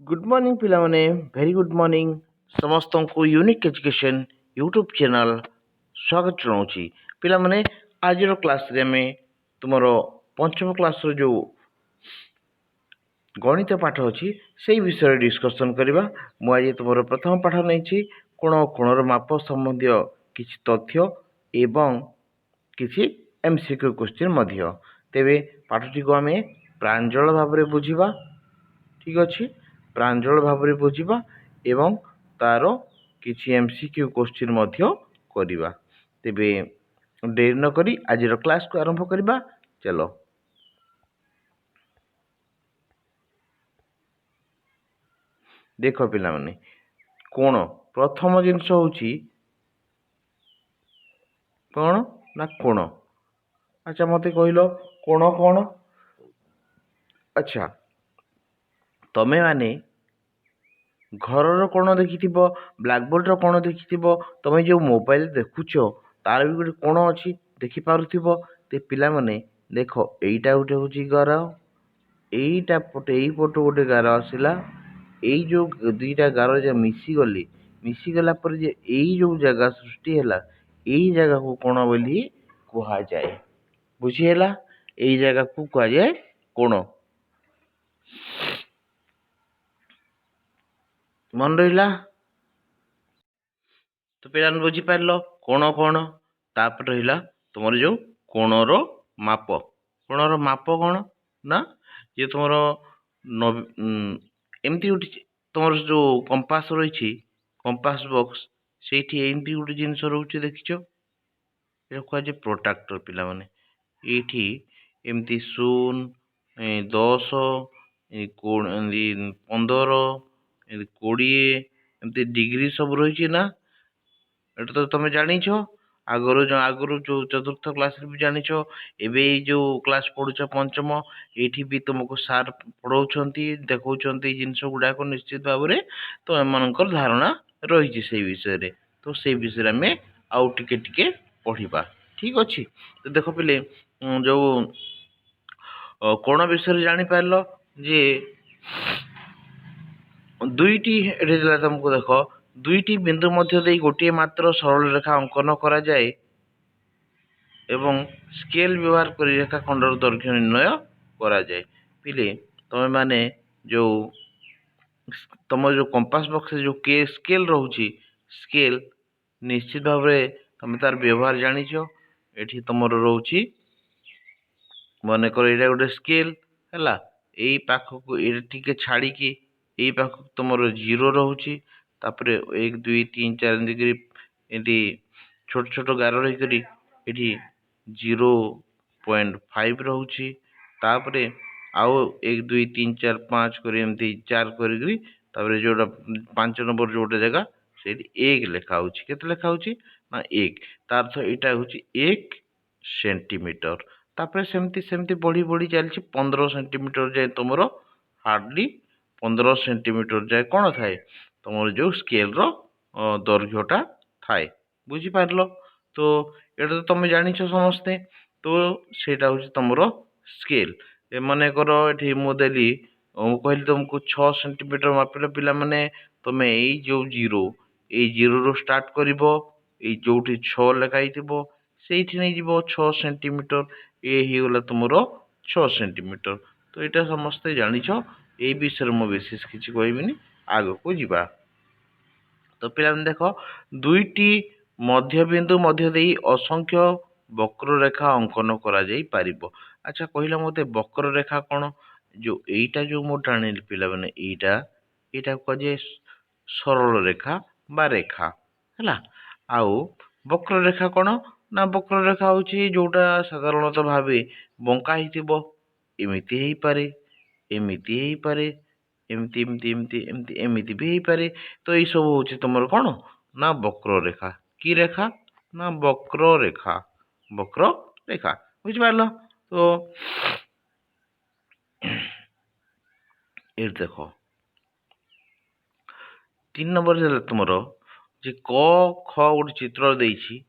Good morning पिलाने very good morning समस्त को यूनिक एजुकेशन यूट्यूब चैनल स्वागत जनाऊँगी पिलाने आज क्लास रे में तुमरो पंचम क्लास रो जो गणित पाठ अच्छी से विषय डिस्कसन करवा मुझे तुम प्रथम पाठ नहीं कोण कोणर माप संबंधी किसी तथ्य एवं किसी एमसीक्यू क्वेश्चन तेरे पाठटी को आम प्रांजल भाव में बुझा ठीक अच्छे प्रांजल भाव में बुझा एवं तार किसी एमसीक्यू क्वेश्चन करवा तेरे डेरी नक आज क्लास को आरंभ करवा चलो देख पिला माने कोण प्रथम जिनस हूँ कौन ना कोण अच्छा मत कहल कोण कौन अच्छा तमें माने घर कोण देखि ब्लैकबोर्ड कोण देखि तुम जो मोबाइल देखुच तार भी गोटे कोण अच्छी देखिपुव तो पिला माने देख यहीटा गोटे हूँ घर यहीटा पटे यही पट गोटे गार आसला यही जो दुईटा गार जो मिसीगला पर जे यही जो जगह सृष्टि है यही जगह को कोण बोली कह जाए बुझीगला यही जगह को कह जाए कोण मन रहा तो पे बुझीपार कोण कौन तापर रहा तुम जो कोणर माप कोणर माप कौन ना ये तुम एमती गोटे तुम जो कंपास रही कंपास बॉक्स से एमती गोटे जिनस रोचे देखिच ये कहुए प्रोट्राक्टर पिला माने ये एमती 0 10 15 20 एमती डिग्री सब रही ना एटा तो तुम जानिछ आगु जो चतुर्थ क्लास भी जानिछ एबे जो क्लास पढ़ुछ पंचम ये भी तुमको सार पढ़ाऊँच देखा जिनस गुड़ाक निश्चित भाव में तो एम धारणा रही से विषय रे तो से विषय आम आउ टिके पढ़ा ठीक अच्छे तो देख पिले जो कोण विषय जापार जे दुईटी तुमको देख दुईटी बिंदु मध्य दे गोटे मात्र सरल रेखा अंकन करा जाए एवं स्केल व्यवहार कर रेखा खंडर दैर्घ्य निर्णय करा जाए पिले तुम माने जो तुम जो कंपास बॉक्स जो के स्केल रोची स्केल निश्चित भाव तुम तार व्यवहार जानिछ एठी तुम रोची मन कर ये गोटे स्केल है यही पाखक ये टी छाड़ी यही पाखक तुम जीरो रोचे तापर 1 2 3 4 डिग्री ये छोट छोट गार रही ये 0.5 रोचे तापर आउ 1 2 3 4 5 कर एमती 4 कर जोटा 5 नंबर जो गोटे जगह से 1 लेखा के लेखा ना 1 तार यहाँ हूँ 1 सेंटीमीटर तापर सेमती सेमती बढ़ी बढ़ी चलती 15 सेंटीमीटर जाए तुम हार्डली 15 सेंटीमीटर जाए कौन थाए तुम जो स्केल दैर्घ्यटा थाए बुझीपार तो ये तो तुम जानिछ समस्ते तो सेटा हूँ तुम स्केल मन कर ये मुझे कहली तुमको 6 सेंटीमीटर मापिल पिला माने तुम यही जो जीरो ये जीरो रो स्टार्ट कर जो 6 लेखाई से नहीं जीव 6 सेंटीमीटर ये गला तुम 6 सेंटीमीटर तो यहाँ समस्ते जानिछ ये विषय में विशेष किसी कहबिनी आग को जीवा तो पिला देख दुईटी मध्यबिंदु मध्य दे असंख्य वक्ररेखा अंकन करा जाई पारिबो अच्छा कहला मते वक्ररेखा कौन जो एटा जो मो टाणी पिला माने एटा कहे सरल रेखा बा रेखा है आउ वक्ररेखा कौन ना वक्ररेखा हूँ जोटा साधारणतः भाव बंका एमती हो पारे एमती हो पारे एमती एमती एमती एमती एमती भी हो पारे तो ये सब हूँ तुम कौन ना वक्ररेखा की रेखा ना वक्ररेखा वक्ररेखा बुझिपार तो ये देख 3 नंबर तुम जे क ख गोटे चित्र देछि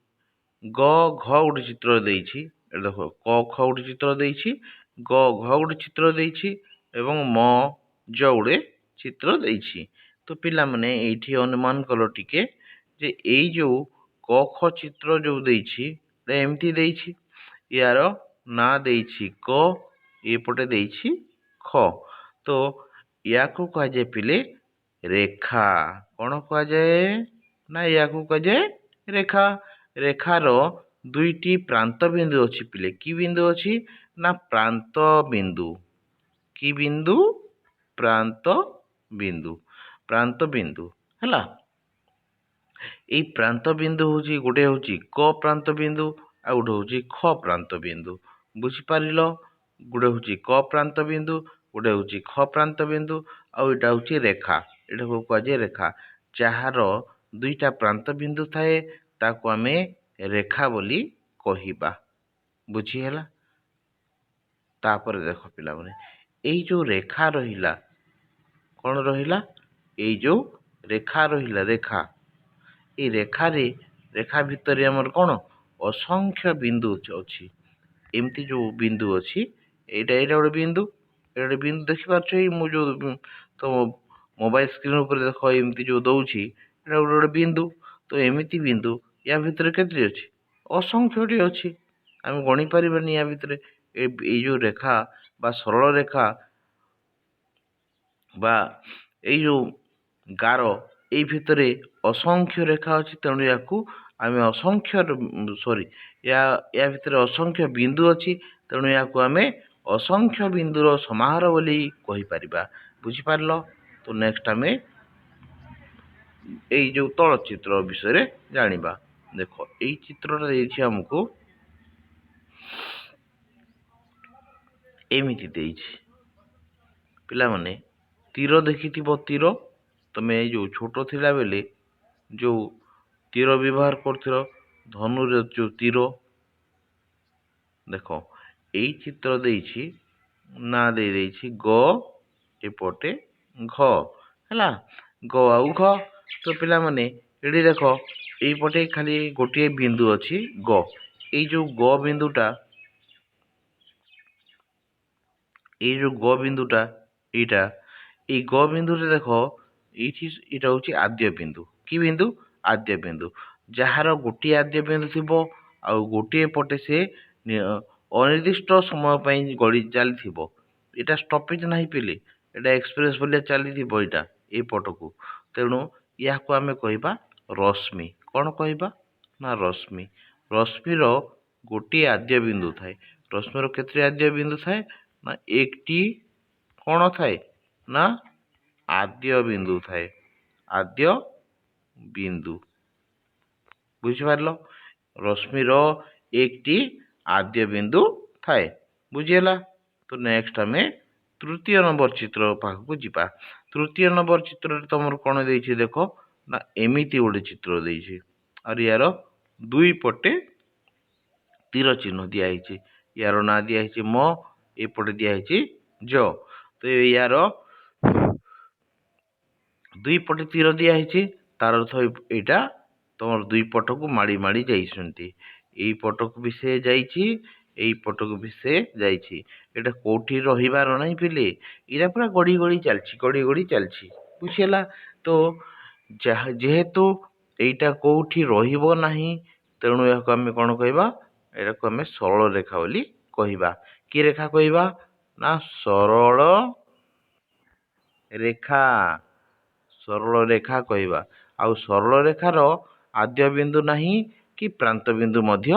ग घ गोटे चित्र देछि देख क ख गोटे चित्र देछि ग घ गोटे चित्र देछि एवं म ज गोटे ଚିତ୍ର ଦେଇଛି। ତ ପିଲାମାନେ ଏଇଠି ଅନୁମାନ କଲ ଟିକେ ଯେ ଏଇ ଯୋଉ କ ଖ ଚିତ୍ର ଯୋଉ ଦେଇଛି ଏମିତି ଦେଇଛି, ୟାର ନାଁ ଦେଇଛି କ, ଏପଟେ ଦେଇଛି ଖ। ତ ୟାକୁ କୁହାଯାଏ ପିଲେ ରେଖା। କ'ଣ କୁହାଯାଏ? ନା ୟାକୁ କୁହାଯାଏ ରେଖା। ରେଖାର ଦୁଇଟି ପ୍ରାନ୍ତ ବିନ୍ଦୁ ଅଛି ପିଲେ। କି ବିନ୍ଦୁ ଅଛି? ନା ପ୍ରାନ୍ତ ବିନ୍ଦୁ। କି ବିନ୍ଦୁ? ପ୍ରାନ୍ତ ବିନ୍ଦୁ। ପ୍ରାନ୍ତ ବିନ୍ଦୁ ହେଲା। ଏଇ ପ୍ରାନ୍ତ ବିନ୍ଦୁ ହଉଛି ଗୋଟେ ହଉଛି କ ପ୍ରାନ୍ତ ବିନ୍ଦୁ, ଆଉ ଗୋଟେ ହଉଛି ଖ ପ୍ରାନ୍ତ ବିନ୍ଦୁ। ବୁଝିପାରିଲ? ଗୋଟେ ହଉଛି କ ପ୍ରାନ୍ତ ବିନ୍ଦୁ, ଗୋଟେ ହଉଛି ଖ ପ୍ରାନ୍ତ ବିନ୍ଦୁ, ଆଉ ଏଇଟା ହଉଛି ରେଖା। ଏଟାକୁ କୁହାଯାଏ ରେଖା। ଯାହାର ଦୁଇଟା ପ୍ରାନ୍ତ ବିନ୍ଦୁ ଥାଏ ତାକୁ ଆମେ ରେଖା ବୋଲି କହିବା। ବୁଝି ହେଲା? ତାପରେ ଦେଖ ପିଲାମାନେ, ଏଇ ଯୋଉ ରେଖା ରହିଲା, କ'ଣ ରହିଲା? ଏଇ ଯୋଉ ରେଖା ରହିଲା, ରେଖା, ଏଇ ରେଖା ଭିତରେ ଆମର କ'ଣ ଅସଂଖ୍ୟ ବିନ୍ଦୁ ଅଛି। ଏମିତି ଯୋଉ ବିନ୍ଦୁ ଅଛି, ଏଇଟା ଗୋଟେ ବିନ୍ଦୁ, ଏଇଟା ଗୋଟେ ବିନ୍ଦୁ ଦେଖିପାରୁଛ। ଏଇ ମୁଁ ଯୋଉ ତ ମୋବାଇଲ ସ୍କ୍ରିନ୍ ଉପରେ ଦେଖ ଏମିତି ଯୋଉ ଦଉଛି, ଏଇଟା ଗୋଟେ ବିନ୍ଦୁ। ତ ଏମିତି ବିନ୍ଦୁ ୟା ଭିତରେ କେତେ ଅଛି? ଅସଂଖ୍ୟଟି ଅଛି। ଆମେ ଗଣି ପାରିବାନି ୟା ଭିତରେ। ଏଇ ଯୋଉ ରେଖା ବା ସରଳ ରେଖା ବା ଏଇ ଯୋଉ ଗାର, ଏଇ ଭିତରେ ଅସଂଖ୍ୟ ରେଖା ଅଛି। ତେଣୁ ୟାକୁ ଆମେ ୟା ଭିତରେ ଅସଂଖ୍ୟ ବିନ୍ଦୁ ଅଛି। ତେଣୁ ୟାକୁ ଆମେ ଅସଂଖ୍ୟ ବିନ୍ଦୁର ସମାହାର ବୋଲି କହିପାରିବା। ବୁଝିପାରିଲ? ତ ନେକ୍ସଟ ଆମେ ଏଇ ଯୋଉ ତଳ ଚିତ୍ର ବିଷୟରେ ଜାଣିବା। ଦେଖ, ଏଇ ଚିତ୍ରଟା ଦେଇଛି ଆମକୁ, ଏମିତି ଦେଇଛି। ପିଲାମାନେ ତୀର ଦେଖିଥିବ, ତୀର। ତମେ ଏଇ ଯୋଉ ଛୋଟ ଥିଲା ବେଳେ ଯୋଉ ତୀର ବ୍ୟବହାର କରୁଥିଲ, ଧନୁରେ ଯୋଉ ତୀର। ଦେଖ, ଏଇ ଚିତ୍ର ଦେଇଛି, ନାଁ ଦେଇଛି ଗ, ଏପଟେ ଘ ହେଲା। ଗ ଆଉ ଘ। ତ ପିଲାମାନେ ଏଠି ଦେଖ, ଏଇପଟେ ଖାଲି ଗୋଟିଏ ବିନ୍ଦୁ ଅଛି ଗ। ଏଇ ଯୋଉ ଗ ବିନ୍ଦୁଟା, ଏଇ ଯୋଉ ଗ ବିନ୍ଦୁଟା, ଏଇଟା, ଏଇ ଗ ବିନ୍ଦୁରେ ଦେଖ, ଏଇଠି ଏଇଟା ହଉଛି ଆଦ୍ୟ ବିନ୍ଦୁ। କି ବିନ୍ଦୁ? ଆଦ୍ୟ ବିନ୍ଦୁ। ଯାହାର ଗୋଟିଏ ଆଦ୍ୟ ବିନ୍ଦୁ ଥିବ, ଆଉ ଗୋଟିଏ ପଟେ ସେ ଅନିର୍ଦ୍ଦିଷ୍ଟ ସମୟ ପାଇଁ ଗଡ଼ି ଚାଲିଥିବ। ଏଇଟା ଷ୍ଟପେଜ ନାହିଁ ପିଲେ, ଏଇଟା ଏକ୍ସପ୍ରେସ ଭଳିଆ ଚାଲିଥିବ ଏଇଟା ଏଇ ପଟକୁ। ତେଣୁ ୟାକୁ ଆମେ କହିବା ରଶ୍ମି। କ'ଣ କହିବା? ନା ରଶ୍ମି। ରଶ୍ମିର ଗୋଟିଏ ଆଦ୍ୟ ବିନ୍ଦୁ ଥାଏ। ରଶ୍ମିର କେତେ ଆଦ୍ୟ ବିନ୍ଦୁ ଥାଏ? ନା একটি କ'ଣ ଥାଏ? ନା ଆଦ୍ୟ ବିନ୍ଦୁ ଥାଏ। ଆଦ୍ୟ ବିନ୍ଦୁ। ବୁଝିପାରିଲ? ରଶ୍ମିର একটি ଆଦ୍ୟ ବିନ୍ଦୁ ଥାଏ। ବୁଝିହେଲା? ତ ନେକ୍ସଟ ଆମେ ତୃତୀୟ ନମ୍ବର ଚିତ୍ର ପାଖକୁ ଯିବା। ତୃତୀୟ ନମ୍ବର ଚିତ୍ରରେ ତମର କ'ଣ ଦେଇଛି ଦେଖ, ନା ଏମିତି ଗୋଟେ ଚିତ୍ର ଦେଇଛି। ଆଉ ୟାର ଦୁଇ ପଟେ ତୀର ଚିହ୍ନ ଦିଆହେଇଛି। ୟାର ନାଁ ଦିଆହେଇଛି ମ, ଏପଟେ ଦିଆହେଇଛି ଜ। ତ ୟାର ଦୁଇ ପଟେ ତୀର ଦିଆହେଇଛି। ତାର ଅର୍ଥ ଏଇଟା ତମର ଦୁଇ ପଟକୁ ମାଡ଼ି ମାଡ଼ି ଯାଇଛନ୍ତି। ଏଇ ପଟକୁ ବି ସେ ଯାଇଛି, ଏଇ ପଟକୁ ବି ସେ ଯାଇଛି। ଏଇଟା କୋଉଠି ରହିବାର ନାହିଁ ପିଲେ, ଏଇଟା ପୁରା ଗଡ଼ି ଗଡ଼ି ଚାଲିଛି, ଗଡ଼ି ଗଡ଼ି ଚାଲିଛି। ବୁଝିହେଲା? ତ ଯେହେତୁ ଏଇଟା କୋଉଠି ରହିବ ନାହିଁ, ତେଣୁ ଏହାକୁ ଆମେ କ'ଣ କହିବା? ଏଟାକୁ ଆମେ ସରଳ ରେଖା ବୋଲି କହିବା। କି ରେଖା କହିବା? ନା ସରଳ ରେଖା। ସରଳ ରେଖା କହିବା। ଆଉ ସରଳ ରେଖାର ଆଦ୍ୟ ବିନ୍ଦୁ ନାହିଁ, କି ପ୍ରାନ୍ତ ବିନ୍ଦୁ ମଧ୍ୟ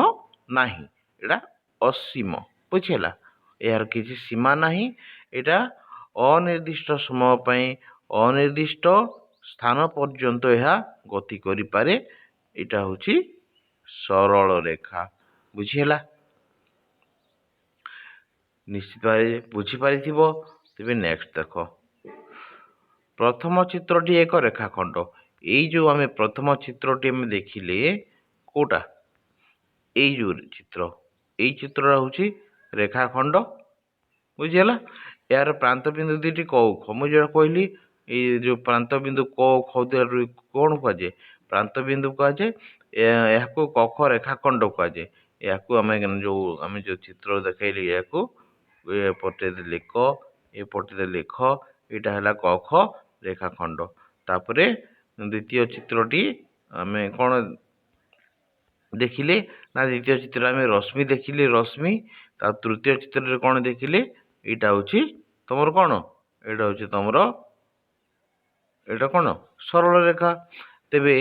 ନାହିଁ। ଏଇଟା ଅସୀମ। ବୁଝିହେଲା? ଏହାର କିଛି ସୀମା ନାହିଁ। ଏଇଟା ଅନିର୍ଦ୍ଦିଷ୍ଟ ସମୟ ପାଇଁ, ଅନିର୍ଦ୍ଦିଷ୍ଟ ସ୍ଥାନ ପର୍ଯ୍ୟନ୍ତ ଏହା ଗତି କରିପାରେ। ଏଇଟା ହଉଛି ସରଳ ରେଖା। ବୁଝିହେଲା? ନିଶ୍ଚିତ ଭାବେ ବୁଝିପାରିଥିବ। ତେବେ ନେକ୍ସଟ ଦେଖ, ପ୍ରଥମ ଚିତ୍ରଟି ଏକ ରେଖାଖଣ୍ଡ। ଏଇ ଯୋଉ ଆମେ ପ୍ରଥମ ଚିତ୍ରଟି ଆମେ ଦେଖିଲେ, କୋଉଟା? ଏଇ ଯୋଉ ଚିତ୍ର, ଏଇ ଚିତ୍ରଟା ହଉଛି ରେଖାଖଣ୍ଡ। ବୁଝିହେଲା? ଏହାର ପ୍ରାନ୍ତ ବିନ୍ଦୁ ଦୁଇଟି କ ଖ। ମୁଁ ଯୋଉଟା କହିଲି, ଏଇ ଯୋଉ ପ୍ରାନ୍ତ ବିନ୍ଦୁ କ ଖ କ'ଣ କୁହାଯାଏ? ପ୍ରାନ୍ତ ବିନ୍ଦୁ କୁହାଯାଏ। ଏହାକୁ କ ଖ ରେଖାଖଣ୍ଡ କୁହାଯାଏ। ଏହାକୁ ଆମେ ଯୋଉ ଚିତ୍ର ଦେଖେଇଲି, ଏହାକୁ ଏପଟେ ଲେଖ, ଏପଟେ ଲେଖ। ଏଇଟା ହେଲା କ ଖ रेखाखंड तापरे द्वितीय चित्रटी आमे कोन देखिले ना द्वितीय चित्र आमे रश्मि देखिले रश्मि ता तृतीय चित्र रे कोन देखिले एटा होची तमर कोन एटा होची तमर एटा कोन सरल रेखा तेबे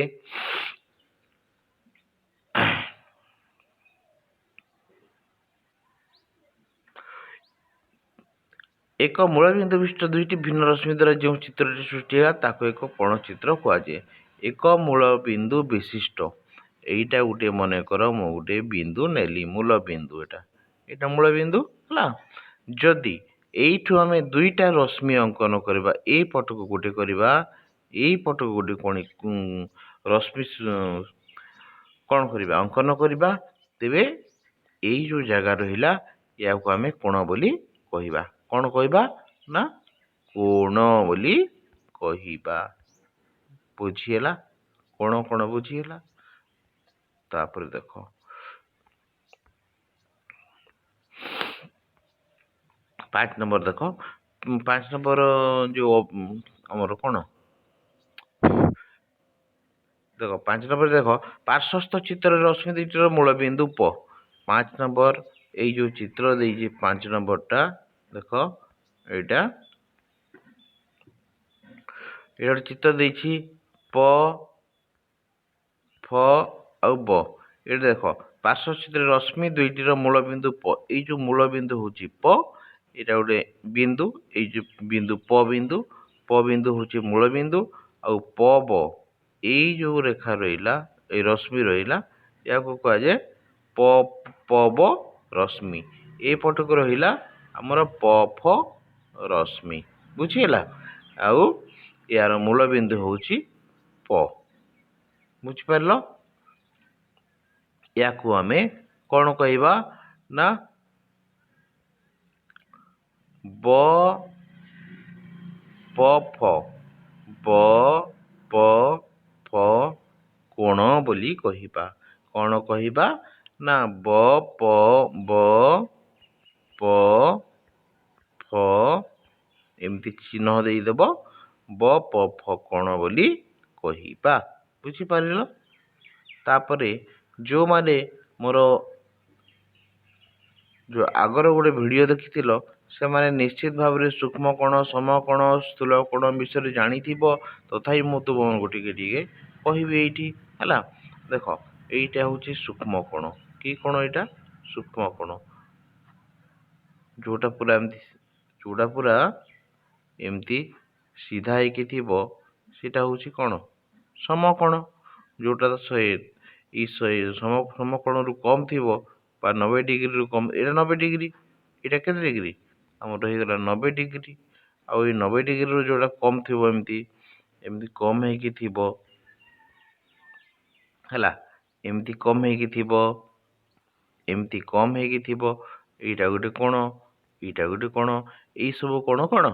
एक मूल बिंदु विशिष्ट दुईटी भिन्न रश्मि द्वारा जो चित्रटी सृष्टि है ताको एक कोण चित्र कुआजे एक मूल बिंदु विशिष्ट एटा गोटे मन कर मु गोटे बिंदु नेली मूल बिंदु एटा एटा मूल बिंदु हला जदि एइठु आमे दुईटा रश्मि अंकन करबा ए पटको गोटे करबा एई पटको गोटे कोणी रश्मि कोन करबा अंकन करबा तेबे एई जो जगह रहिला याको आमे कोण बोली कहिबा कोण कहिबा ना कोण बोली कहिबा बुझिएला कोण कोण बुझिएला तापर देखो 5 नंबर देखो 5 नंबर जो हमर कोण देखो 5 नंबर देखो पार्श्वस्थ चित्र रश्मि दुईटर मूल बिंदु प 5 नंबर एई जो चित्र देई 5 नंबर टा देखो एटा एटा चित्र देई प फ आ ब एटा देखो पार्श्व चित्र रश्मि दुईटीर मूल बिंदु प एई जो मूल बिंदु होची प एटा गोटे बिंदु एई जो बिंदु प बिंदु होची मूल बिंदु आ प ब एई जो रेखा रहिला ए रश्मि रहिला याको कहा जाय प प ब रश्मि ए पटक रहिला हमर प फ रश्मि बुझिएला आउ यार मूल बिंदु होची प बुझि परलो याकू आमे कोन कहिबा ना ब प फ ब प फ कोण बोली कहिबा कोण कहिबा ना ब प ब प फ एमती चिन्ह देई देबो ब प फ कोण बोली कहिबा बुझि पारिलो तापरे जो माने मोर जो आगर गोटे वीडियो देखिथिलो से माने निश्चित भाव रे सूक्ष्म कोण समकोण स्थूल कोण विषय जानिथिबो तथापि मु तो गोटे के कहिबी एठी हला देखो एइटा होची सूक्ष्म कोण की कोण एटा सूक्ष्म कोण जोटा पूरा एमती सीधा ହେଇକି ଥିବ ସେଟା ହଉଛି କଣ ସମକୋଣ जोटा समकोण रु कम थिबो बा 90 डिग्री रु कम एटा 90 डिग्री एटा केते डिग्री हमर रही गला 90 डिग्री आ ए 90 डिग्री रु जोटा कम थिबो एमती एमती कम ହେଇକି थिबो हला एमती कम ହେଇକି थिबो एमती कम ହେଇକି थिबो एटा गोटे कोण एटा गोटे कोण एई सब कोण कोण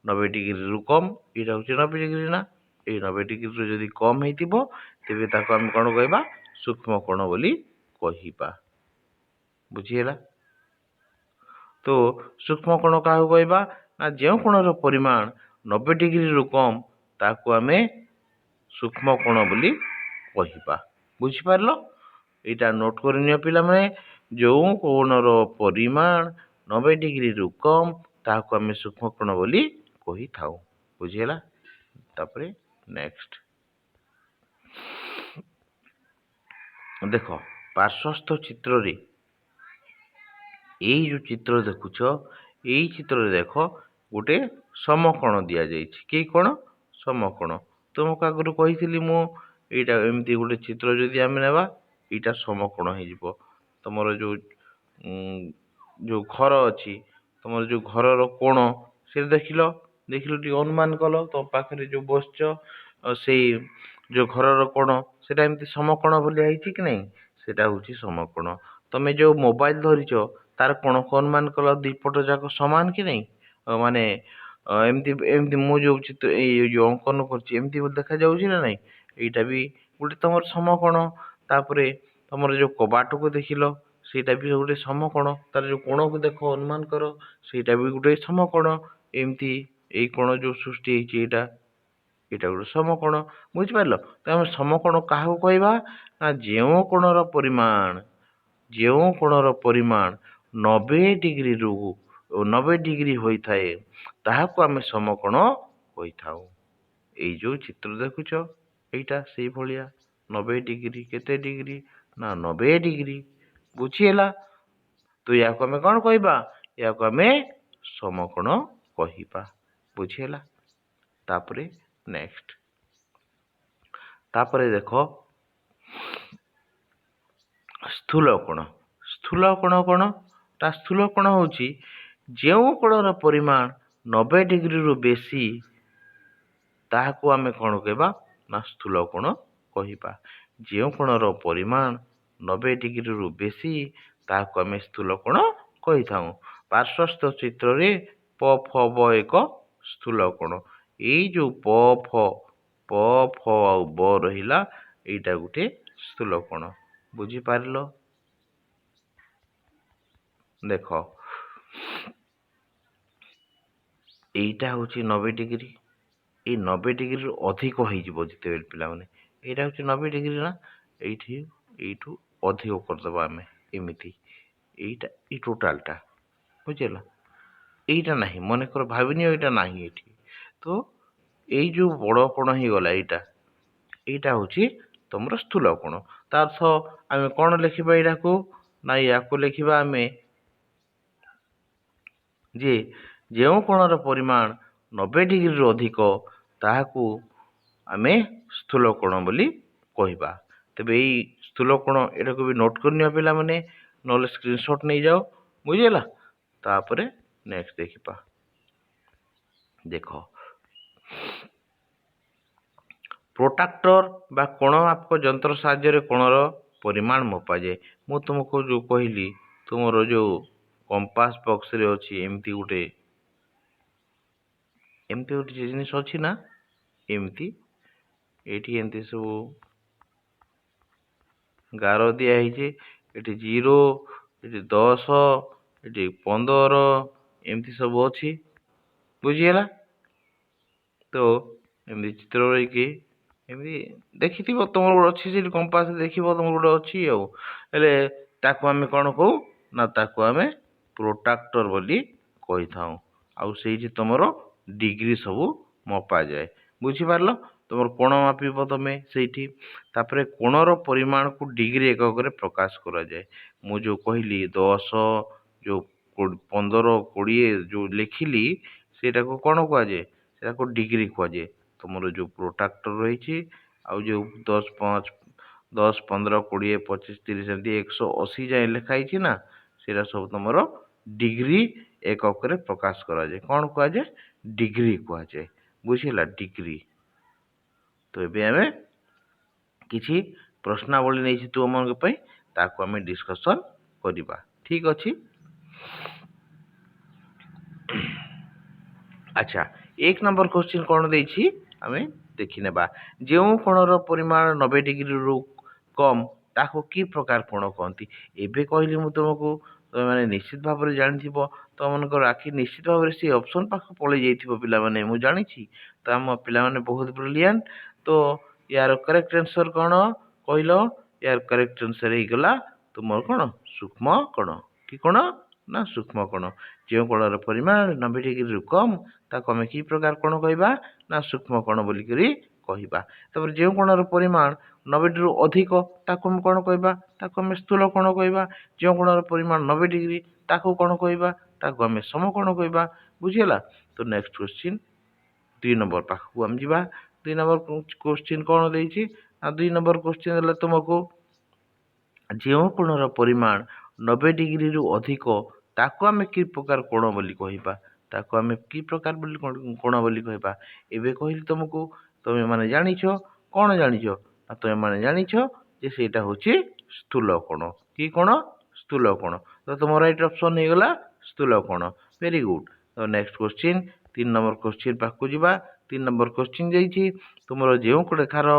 90 डिग्री रु कम एटा होची 90 डिग्री ना ए 90 डिग्री रु जदी कम हेतिबो तेबे ताको हम कोन कहबा सूक्ष्म कोण बोली कहिबा बुझिएला तो सूक्ष्म कोण काहू कहबा ना जेउ कोणर परिमाण 90 डिग्री रु कम ताको हमें सूक्ष्म कोण बोली कहिबा बुझि पारलो एटा नोट करनियो पिला माने जो कोणर परिमाण 90 डिग्री रु कम ताको हमें सूक्ष्म कोण बोली कहि थाउ बुझिएला तापरे नेक्स्ट देखो पार्श्वस्थ चित्र रे एई जो चित्र देखुछ एई चित्र रे देखो गोटे समकोण दिया जाइछि के कोण समकोण तुमको आगु कहिथिली मु एटा एमती गोटे चित्र जदि आमे नेबा एटा समकोण हे जिवो तमरो जो घर अछि तमरो जो घर रो कोण से देखिलो टी अनुमान कलो तो पाखरे जो बसच से जो घर रो कोण सेटा एमती समकोण बोली आइछि कि नै सेटा होछि समकोण तमे जो मोबाइल धरिचो तार कोण अनुमान कलो दीपट जाक समान कि नै माने एमती एमती मु जो चित्र ए जो अंकन करछि एमती देखा जाउछि ना नै एटा भी गोटे तमर समकोण तापरे तमर जो कबाट को देखिलो सेटा भी गोटे समकोण तार जो कोण को देखो अनुमान करो सेटा भी गोटे समकोण एमती एई कोण जो सृष्टि हेछि एटा ଏଇଟା ଗୋଟେ ସମକୋଣ ବୁଝିପାରିଲ। ତ ଆମେ ସମକୋଣ କାହାକୁ କହିବା ନା ଯେଉଁ କୋଣର ପରିମାଣ 90 ଡିଗ୍ରୀ ହୋଇଥାଏ ତାହାକୁ ଆମେ ସମକୋଣ କହିଥାଉ। ଏଇ ଯୋଉ ଚିତ୍ର ଦେଖୁଛ ଏଇଟା ସେଇଭଳିଆ 90 ଡିଗ୍ରୀ କେତେ ଡିଗ୍ରୀ ନା 90 ଡିଗ୍ରୀ ବୁଝିହେଲା। ତ ୟାକୁ ଆମେ କଣ କହିବା ୟାକୁ ଆମେ ସମକୋଣ କହିବା ବୁଝିହେଲା। ତାପରେ ନେକ୍ସଟ ତାପରେ ଦେଖ ସ୍ଥୂଳ କୋଣ। ସ୍ଥୂଳ କୋଣ କଣ ତା ସ୍ଥୂଳ କୋଣ ହଉଛି ଯେଉଁ କୋଣର ପରିମାଣ 90 ଡିଗ୍ରୀରୁ ବେଶୀ ତାହାକୁ ଆମେ କଣ କହିବା ନା ସ୍ଥୂଳ କୋଣ କହିବା। ଯେଉଁ କୋଣର ପରିମାଣ 90 ଡିଗ୍ରୀରୁ ବେଶୀ ତାହାକୁ ଆମେ ସ୍ଥୂଳ କୋଣ କହିଥାଉ। ପାର୍ଶ୍ୱସ୍ଥ ଚିତ୍ରରେ ପ ଫ ବ ଏକ ସ୍ଥୂଳ କୋଣ। ଏଇ ଯୋଉ ପ ଫ ଆଉ ବ ରହିଲା ଏଇଟା ଗୋଟେ ସ୍ଥୂଳ କୋଣ ବୁଝିପାରିଲ। ଦେଖ ଏଇଟା ହଉଛି 90 ଡିଗ୍ରୀ। ଏଇ 90 ଡିଗ୍ରୀରୁ ଅଧିକ ହେଇଯିବ ଯେତେବେଳେ ପିଲାମାନେ ଏଇଟା ହଉଛି 90 ଡିଗ୍ରୀ ନା ଏଇଠୁ ଅଧିକ କରିଦେବା ଆମେ ଏମିତି ଏଇଟା ଏଇ ଟୋଟାଲଟା ବୁଝିଲା। ଏଇଟା ନାହିଁ ମନେକର ଭାବିନିଅ ଏଇଟା ନାହିଁ ଏଠି। ତ ଏଇ ଯୋଉ ବଡ଼ କୋଣ ହେଇଗଲା ଏଇଟା ହଉଛି ତମର ସ୍ଥୂଳ କୋଣ। ତା ଅର୍ଥ ଆମେ କଣ ଲେଖିବା ଏଇଟାକୁ ନା ୟାକୁ ଲେଖିବା ଆମେ ଯେ ଯେଉଁ କୋଣର ପରିମାଣ 90 ଡିଗ୍ରୀରୁ ଅଧିକ ତାହାକୁ ଆମେ ସ୍ଥୂଳ କୋଣ ବୋଲି କହିବା। ତେବେ ଏଇ ସ୍ଥୂଳ କୋଣ ଏଟାକୁ ବି ନୋଟ୍ କରିନିଅ ପିଲାମାନେ ନହେଲେ ସ୍କ୍ରିନଶଟ ନେଇଯାଅ ବୁଝିହେଲା। ତାପରେ ନେକ୍ସଟ ଦେଖିବା। ଦେଖ ପ୍ରୋଟ୍ରାକ୍ଟର ବା କୋଣ ମାପକ ଯନ୍ତ୍ର ସାହାଯ୍ୟରେ କୋଣର ପରିମାଣ ମପାଯାଏ। ମୁଁ ତୁମକୁ ଯୋଉ କହିଲି ତୁମର ଯୋଉ କମ୍ପାସ ବକ୍ସରେ ଅଛି ଏମିତି ଗୋଟେ ଜିନିଷ ଅଛି ନା ଏମିତି ଏଠି ଏମିତି ସବୁ ଗାର ଦିଆ ହେଇଛି ଏଠି 0 ଏଠି 10 ଏଠି 15 ଏମିତି ସବୁ ଅଛି ବୁଝିହେଲା। ତ ଏମିତି ଚିତ୍ର ରହିକି ଏମିତି ଦେଖିଥିବ ତମର ଗୋଟେ ଅଛି ସେଠି କମ୍ପାସ ଦେଖିବ ତମର ଗୋଟେ ଅଛି ଆଉ ହେଲେ ତାକୁ ଆମେ କଣ କହୁ ନା ତାକୁ ଆମେ ପ୍ରୋଟ୍ରାକ୍ଟର ବୋଲି କହିଥାଉ। ଆଉ ସେଇଠି ତମର ଡିଗ୍ରୀ ସବୁ ମପାଯାଏ ବୁଝିପାରିଲ। ତମର କୋଣ ମାପିବ ତମେ ସେଇଠି। ତାପରେ କୋଣର ପରିମାଣକୁ ଡିଗ୍ରୀ ଏକକରେ ପ୍ରକାଶ କରାଯାଏ। ମୁଁ ଯୋଉ କହିଲି 10 ଯୋଉ 15 20 ଯୋଉ ଲେଖିଲି ସେଇଟାକୁ କଣ କୁହାଯାଏ ସେଟାକୁ ଡିଗ୍ରୀ କୁହାଯାଏ। ତମର ଯୋଉ ପ୍ରୋଟ୍ରାକ୍ଟର ରହିଛି ଆଉ ଯୋଉ 10 5 10 15 20 25 30 ଏମିତି 180 ଯାଏ ଲେଖା ହେଇଛି ନା ସେଇଟା ସବୁ ତମର ଡିଗ୍ରୀ ଏକକରେ ପ୍ରକାଶ କରାଯାଏ। କଣ କୁହାଯାଏ ଡିଗ୍ରୀ କୁହାଯାଏ ବୁଝିଲା ଡିଗ୍ରୀ। ତ ଏବେ ଆମେ କିଛି ପ୍ରଶ୍ନାବଳୀ ନେଇଛି ତୁମମାନଙ୍କ ପାଇଁ ତାକୁ ଆମେ ଡିସ୍କସନ କରିବା ଠିକ ଅଛି। ଆଚ୍ଛା 1 ନମ୍ବର କ୍ୱେଶ୍ଚିନ କଣ ଦେଇଛି ଆମେ ଦେଖିନେବା। ଯେଉଁ କୋଣର ପରିମାଣ 90 ଡିଗ୍ରୀରୁ କମ ତାକୁ କି ପ୍ରକାର କୋଣ କହନ୍ତି। ଏବେ କହିଲି ମୁଁ ତୁମକୁ ତମେ ମାନେ ନିଶ୍ଚିତ ଭାବରେ ଜାଣିଥିବ। ତମମାନଙ୍କର ଆଖି ନିଶ୍ଚିତ ଭାବରେ ସେ ଅପସନ ପାଖକୁ ପଳେଇ ଯାଇଥିବ ପିଲାମାନେ ମୁଁ ଜାଣିଛି। ତ ଆମ ପିଲାମାନେ ବହୁତ ବ୍ରିଲିଆଣ୍ଟ। ତ ୟାର କରେକ୍ଟ ଆନ୍ସର କଣ କହିଲ ୟାର କରେକ୍ଟ ଆନ୍ସର ହେଇଗଲା ତୁମର କଣ ସୂକ୍ଷ୍ମ କୋଣ। କି କୋଣ ନା ସୂକ୍ଷ୍ମ କୋଣ। ଯେଉଁ କୋଣର ପରିମାଣ 90 ଡିଗ୍ରୀରୁ କମ ତାକୁ ଆମେ କି ପ୍ରକାର କୋଣ କହିବା ନା ସୂକ୍ଷ୍ମ କୋଣ ବୋଲିକରି କହିବା। ତାପରେ ଯେଉଁ କୋଣର ପରିମାଣ 90 ଡିଗ୍ରୀରୁ ଅଧିକ ତାକୁ ଆମେ କଣ କହିବା ତାକୁ ଆମେ ସ୍ଥୂଳ କୋଣ କହିବା। ଯେଉଁ କୋଣର ପରିମାଣ 90 ଡିଗ୍ରୀ ତାକୁ କଣ କହିବା ତାକୁ ଆମେ ସମକୋଣ କହିବା ବୁଝିହେଲା। ତ ନେକ୍ସଟ କ୍ୱେଶ୍ଚିନ 2 ନମ୍ବର ପାଖକୁ ଆମେ ଯିବା। 2 ନମ୍ବର କ୍ୱେଶ୍ଚିନ କଣ ଦେଇଛି ନା 2 ନମ୍ବର କ୍ୱେଶ୍ଚିନ ଦେଲେ ତୁମକୁ ଯେଉଁ କୋଣର ପରିମାଣ 90 ଡିଗ୍ରୀରୁ ଅଧିକ ତାକୁ ଆମେ କି ପ୍ରକାର କୋଣ ବୋଲି କହିବା ତାକୁ ଆମେ କି ପ୍ରକାର ବୋଲି କୋଣ ବୋଲି କହିବା। ଏବେ କହିଲି ତମକୁ ତମେ ମାନେ ଜାଣିଛ କଣ ଜାଣିଛ ନା ତମେ ମାନେ ଜାଣିଛ ଯେ ସେଇଟା ହଉଛି ସ୍ଥୂଳ କୋଣ। କି କୋଣ ସ୍ଥୂଳ କୋଣ। ତ ତମ ରାଇଟ ଅପସନ ହେଇଗଲା ସ୍ଥୂଳ କୋଣ ଭେରି ଗୁଡ। ତ ନେକ୍ସଟ କ୍ୱେଶ୍ଚିନ 3 ନମ୍ବର କ୍ୱେଶ୍ଚିନ ପାଖକୁ ଯିବା। 3 ନମ୍ବର କ୍ୱେଶ୍ଚିନ ଯାଇଛି ତୁମର ଯେଉଁ ରେଖାର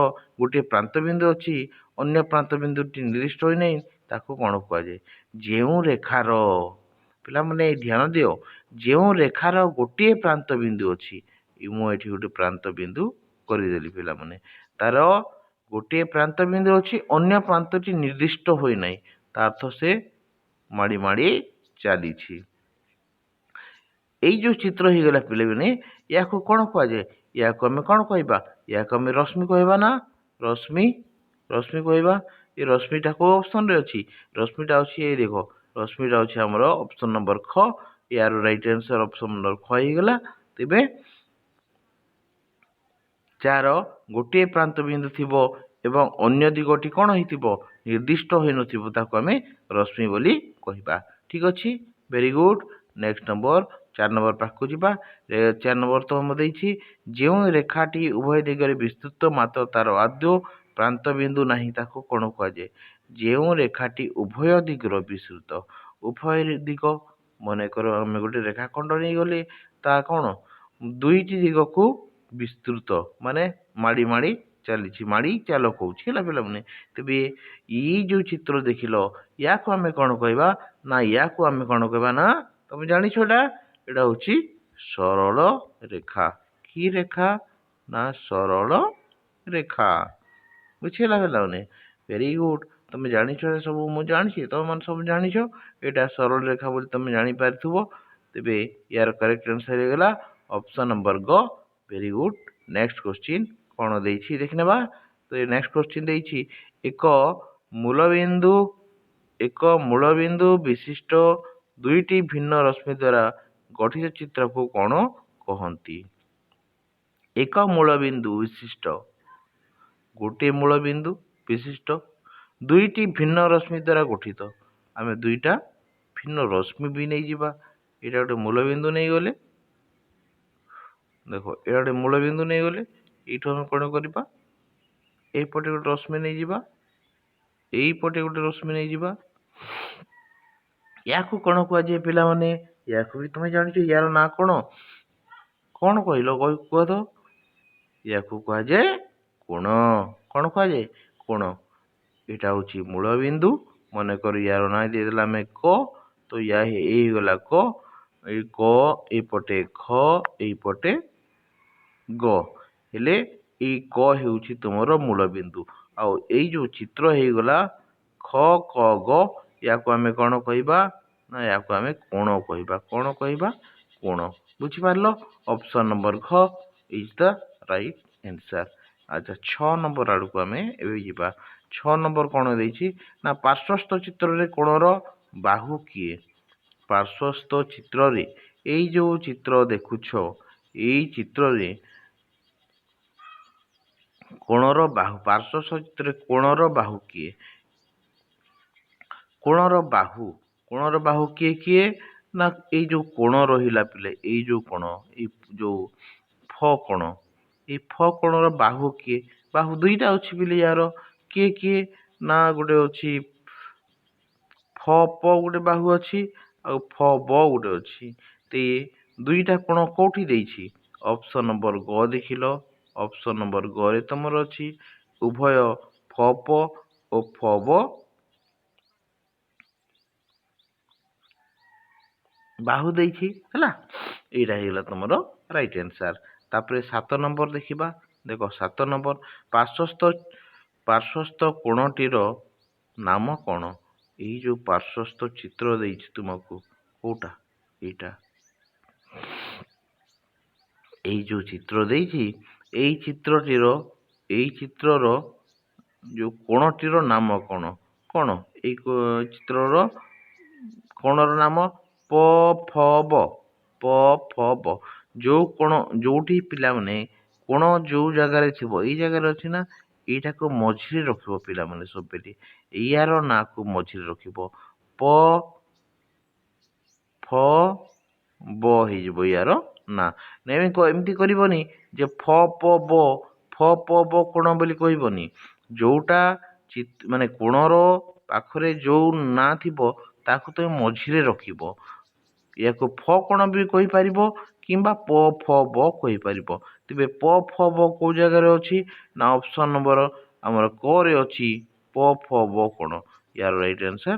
ଗୋଟିଏ ପ୍ରାନ୍ତ ବିନ୍ଦୁ ଅଛି ଅନ୍ୟ ପ୍ରାନ୍ତ ବିନ୍ଦୁଟି ନିର୍ଦ୍ଦିଷ୍ଟ ହୋଇନାହିଁ ତାକୁ କଣ କୁହାଯାଏ। ଯେଉଁ ରେଖାର ପିଲାମାନେ ଧ୍ୟାନ ଦିଅ ଯେଉଁ ରେଖାର ଗୋଟିଏ ପ୍ରାନ୍ତ ବିନ୍ଦୁ ଅଛି ମୁଁ ଏଠି ଗୋଟେ ପ୍ରାନ୍ତ ବିନ୍ଦୁ କରିଦେଲି ପିଲାମାନେ। ତାର ଗୋଟିଏ ପ୍ରାନ୍ତ ବିନ୍ଦୁ ଅଛି, ଅନ୍ୟ ପ୍ରାନ୍ତଟି ନିର୍ଦ୍ଦିଷ୍ଟ ହୋଇନାହିଁ, ତା ଅର୍ଥ ସେ ମାଡ଼ି ମାଡ଼ି ଚାଲିଛି। ଏଇ ଯୋଉ ଚିତ୍ର ହେଇଗଲା ପିଲାମାନେ, ୟାକୁ କ'ଣ କୁହାଯାଏ? ୟାକୁ ଆମେ କ'ଣ କହିବା? ୟାକୁ ଆମେ ରଶ୍ମି କହିବା ନା? ରଶ୍ମି କହିବା। ଏ ରଶ୍ମିଟା କୋଉ ଅପସନରେ ଅଛି? ରଶ୍ମିଟା ଅଛି ଏଇ ଦେଖ, ରଶ୍ମିଟା ଅଛି ଆମର ଅପସନ ନମ୍ବର ଖ। ୟାର ରାଇଟ୍ ଆନ୍ସର ଅପସନ ନମ୍ବର ଖ ହେଇଗଲା। ତେବେ ଯାହାର ଗୋଟିଏ ପ୍ରାନ୍ତ ବିନ୍ଦୁ ଥିବ ଏବଂ ଅନ୍ୟ ଦିଗଟି କ'ଣ ହେଇଥିବ? ନିର୍ଦ୍ଦିଷ୍ଟ ହୋଇନଥିବ, ତାକୁ ଆମେ ରଶ୍ମି ବୋଲି କହିବା। ଠିକ୍ ଅଛି, very good. Next number 4 number ପାଖକୁ ଯିବା। 4 ନମ୍ବର ତ ମୁଁ ଦେଇଛି, ଯେଉଁ ରେଖାଟି ଉଭୟ ଦିଗରେ ବିସ୍ତୃତ ମାତ୍ର ତାର ଆଦୌ ପ୍ରାନ୍ତ ବିନ୍ଦୁ ନାହିଁ, ତାକୁ କ'ଣ କୁହାଯାଏ? ଯେଉଁ ରେଖାଟି ଉଭୟ ଦିଗର ବିସ୍ତୃତ, ଉଭୟ ଦିଗ ମନେକର ଆମେ ଗୋଟେ ରେଖାଖଣ୍ଡ ନେଇଗଲେ, ତା କ'ଣ ଦୁଇଟି ଦିଗକୁ ବିସ୍ତୃତ ମାନେ ମାଡ଼ି ମାଡ଼ି ଚାଲିଛି, ମାଡ଼ି ଚାଲ କହୁଛି ହେଲା ପିଲାମାନେ। ତେବେ ଏଇ ଯୋଉ ଚିତ୍ର ଦେଖିଲ, ୟାକୁ ଆମେ କ'ଣ କହିବା? ନା ୟାକୁ ଆମେ କ'ଣ କହିବା? ନା ତମେ ଜାଣିଛ ଏଟା ହଉଛି ସରଳ ରେଖା। କି ରେଖା? ନା ସରଳ ରେଖା। ବୁଝିଲା ପିଲାମାନେ? Very good. ତମେ ଜାଣିଛ ସବୁ, ମୁଁ ଜାଣିଛି ତମେ ମାନେ ସବୁ ଜାଣିଛ ଏଇଟା ସରଳ ରେଖା ବୋଲି ତମେ ଜାଣିପାରିଥିବ। ତେବେ ୟାର କରେକ୍ଟ ଆନ୍ସର ହେଇଗଲା ଅପସନ ନମ୍ବର ଗ। Very good. ନେକ୍ସଟ କ୍ୱେଶ୍ଚିନ୍ କ'ଣ ଦେଇଛି ଦେଖିନେବା। ତ ନେକ୍ସଟ କ୍ୱେଶ୍ଚିନ୍ ଦେଇଛି, ଏକ ମୂଳବିନ୍ଦୁ ବିଶିଷ୍ଟ ଦୁଇଟି ଭିନ୍ନ ରଶ୍ମି ଦ୍ୱାରା ଗଠିତ ଚିତ୍ରକୁ କ'ଣ କହନ୍ତି? ଏକ ମୂଳବିନ୍ଦୁ ବିଶିଷ୍ଟ, ଗୋଟିଏ ମୂଳବିନ୍ଦୁ ବିଶିଷ୍ଟ ଦୁଇଟି ଭିନ୍ନ ରଶ୍ମି ଦ୍ୱାରା ଗଠିତ। ଆମେ ଦୁଇଟା ଭିନ୍ନ ରଶ୍ମି ବି ନେଇଯିବା। ଏଇଟା ଗୋଟେ ମୂଳବିନ୍ଦୁ ନେଇଗଲେ, ଦେଖ ଏଇଟା ଗୋଟେ ମୂଳବିନ୍ଦୁ ନେଇଗଲେ, ଏଇଠୁ ଆମେ କ'ଣ କରିବା? ଏଇପଟେ ଗୋଟେ ରଶ୍ମି ନେଇଯିବା, ଏଇପଟେ ଗୋଟେ ରଶ୍ମି ନେଇଯିବା। ୟାକୁ କ'ଣ କୁହାଯାଏ ପିଲାମାନେ? ୟାକୁ ବି ତମେ ଜାଣିଛ, ୟାର ନାଁ କ'ଣ? କ'ଣ କହିଲ କୁହ ତ? ୟାକୁ କୁହାଯାଏ କୋଣ। କ'ଣ କୁହାଯାଏ? କୋଣ। ଏଇଟା ହଉଛି ମୂଳବିନ୍ଦୁ। ମନେକର ୟାର ନାଁ ଦେଇଦେଲା ଆମେ କ, ତ ୟା ହେଇଗଲା କ, ଏଇ କ, ଏଇପଟେ ଖ, ଏଇପଟେ ଗ, ହେଲେ ଏଇ କ ହେଉଛି ତୁମର ମୂଳବିନ୍ଦୁ। ଆଉ ଏଇ ଯୋଉ ଚିତ୍ର ହେଇଗଲା ଖ କ ଗ, ୟାକୁ ଆମେ କ'ଣ କହିବା? ନା ୟାକୁ ଆମେ କୋଣ କହିବା। କ'ଣ କହିବା? କୋଣ। ବୁଝିପାରିଲ? ଅପସନ ନମ୍ବର ଘ ଇଜ ଦ ରାଇଟ୍ ଆନ୍ସର। ଆଚ୍ଛା, 6 ନମ୍ବର ଆଡ଼କୁ ଆମେ ଏବେ ଯିବା। 6 ନମ୍ବର କ'ଣ ଦେଇଛି? ନା ପାର୍ଶ୍ୱସ୍ଥ ଚିତ୍ରରେ କୋଣର ବାହୁ କିଏ? ପାର୍ଶ୍ୱସ୍ଥ ଚିତ୍ରରେ, ଏଇ ଯୋଉ ଚିତ୍ର ଦେଖୁଛ, ଏଇ ଚିତ୍ରରେ କୋଣର ବାହୁ, ପାର୍ଶ୍ୱସ୍ଥ ଚିତ୍ରରେ କୋଣର ବାହୁ କିଏ? କୋଣର ବାହୁ, କୋଣର ବାହୁ କିଏ କିଏ? ନା ଏଇ ଯୋଉ କୋଣ ରହିଲା ପିଲେ, ଏଇ ଯୋଉ କୋଣ, ଏଇ ଯୋଉ ଫ କୋଣ, ଏଇ ଫ କୋଣର ବାହୁ କିଏ? ବାହୁ ଦୁଇଟା ଅଛି ପିଲେ ୟାର। କିଏ କିଏ? ନା ଗୋଟେ ଅଛି ଫ ପ ଗୋଟେ ବାହୁ ଅଛି, ଆଉ ଫ ବ ଗୋଟେ ଅଛି। ତ ଏ ଦୁଇଟା କୋଣ କୋଉଠି ଦେଇଛି? ଅପସନ ନମ୍ବର ଗ ଦେଖିଲ। ଅପସନ ନମ୍ବର ଗ ରେ ତମର ଅଛି ଉଭୟ ଫ ପ ଓ ଫ ବ ବାହୁ ଦେଇଛି ହେଲା। ଏଇଟା ହେଇଗଲା ତମର ରାଇଟ୍ ଆନ୍ସର। ତାପରେ 7 ନମ୍ବର ଦେଖିବା। ଦେଖ 7 ନମ୍ବର, ପାର୍ଶ୍ୱସ୍ଥ କୋଣଟିର ନାମ କ'ଣ? ଏଇ ଯୋଉ ପାର୍ଶ୍ୱସ୍ଥ ଚିତ୍ର ଦେଇଛି ତୁମକୁ, କୋଉଟା? ଏଇଟା, ଏଇ ଯୋଉ ଚିତ୍ର ଦେଇଛି, ଏଇ ଚିତ୍ରର ଯୋଉ କୋଣଟିର ନାମ କ'ଣ? କ'ଣ ଏଇ ଚିତ୍ରର କୋଣର ନାମ? ପ ଫ ବ, ପ ଫ ବ। ଯୋଉ କୋଣ, ଯୋଉଠି ପିଲାମାନେ କୋଣ ଯୋଉ ଜାଗାରେ ଥିବ, ଏଇ ଜାଗାରେ ଅଛି ନା, ଏଇଟାକୁ ମଝିରେ ରଖିବ ପିଲାମାନେ ସବୁବେଳେ। ଏଇଆର ନାଁକୁ ମଝିରେ ରଖିବ। ପ ଫ ବ ହେଇଯିବ ୟାର ନା। ଏମିତି କରିବନି ଯେ ଫ ପ ବ, ଫ ପ ବ କୋଣ ବୋଲି କହିବନି। ଯୋଉଟା ମାନେ କୋଣର ପାଖରେ ଯୋଉ ନାଁ ଥିବ, ତାକୁ ତମେ ମଝିରେ ରଖିବ। ୟାକୁ ଫ କୋଣ ବି କହିପାରିବ କିମ୍ବା ପ ଫ ବ କହିପାରିବ। ତେବେ ପ ଫ ବ କୋଉ ଜାଗାରେ ଅଛି? ନା ଅପସନ ନମ୍ବର ଆମର କ ରେ ଅଛି ପ ଫ ବ କୋଣ। ୟାର ରାଇଟ୍ ଆନ୍ସର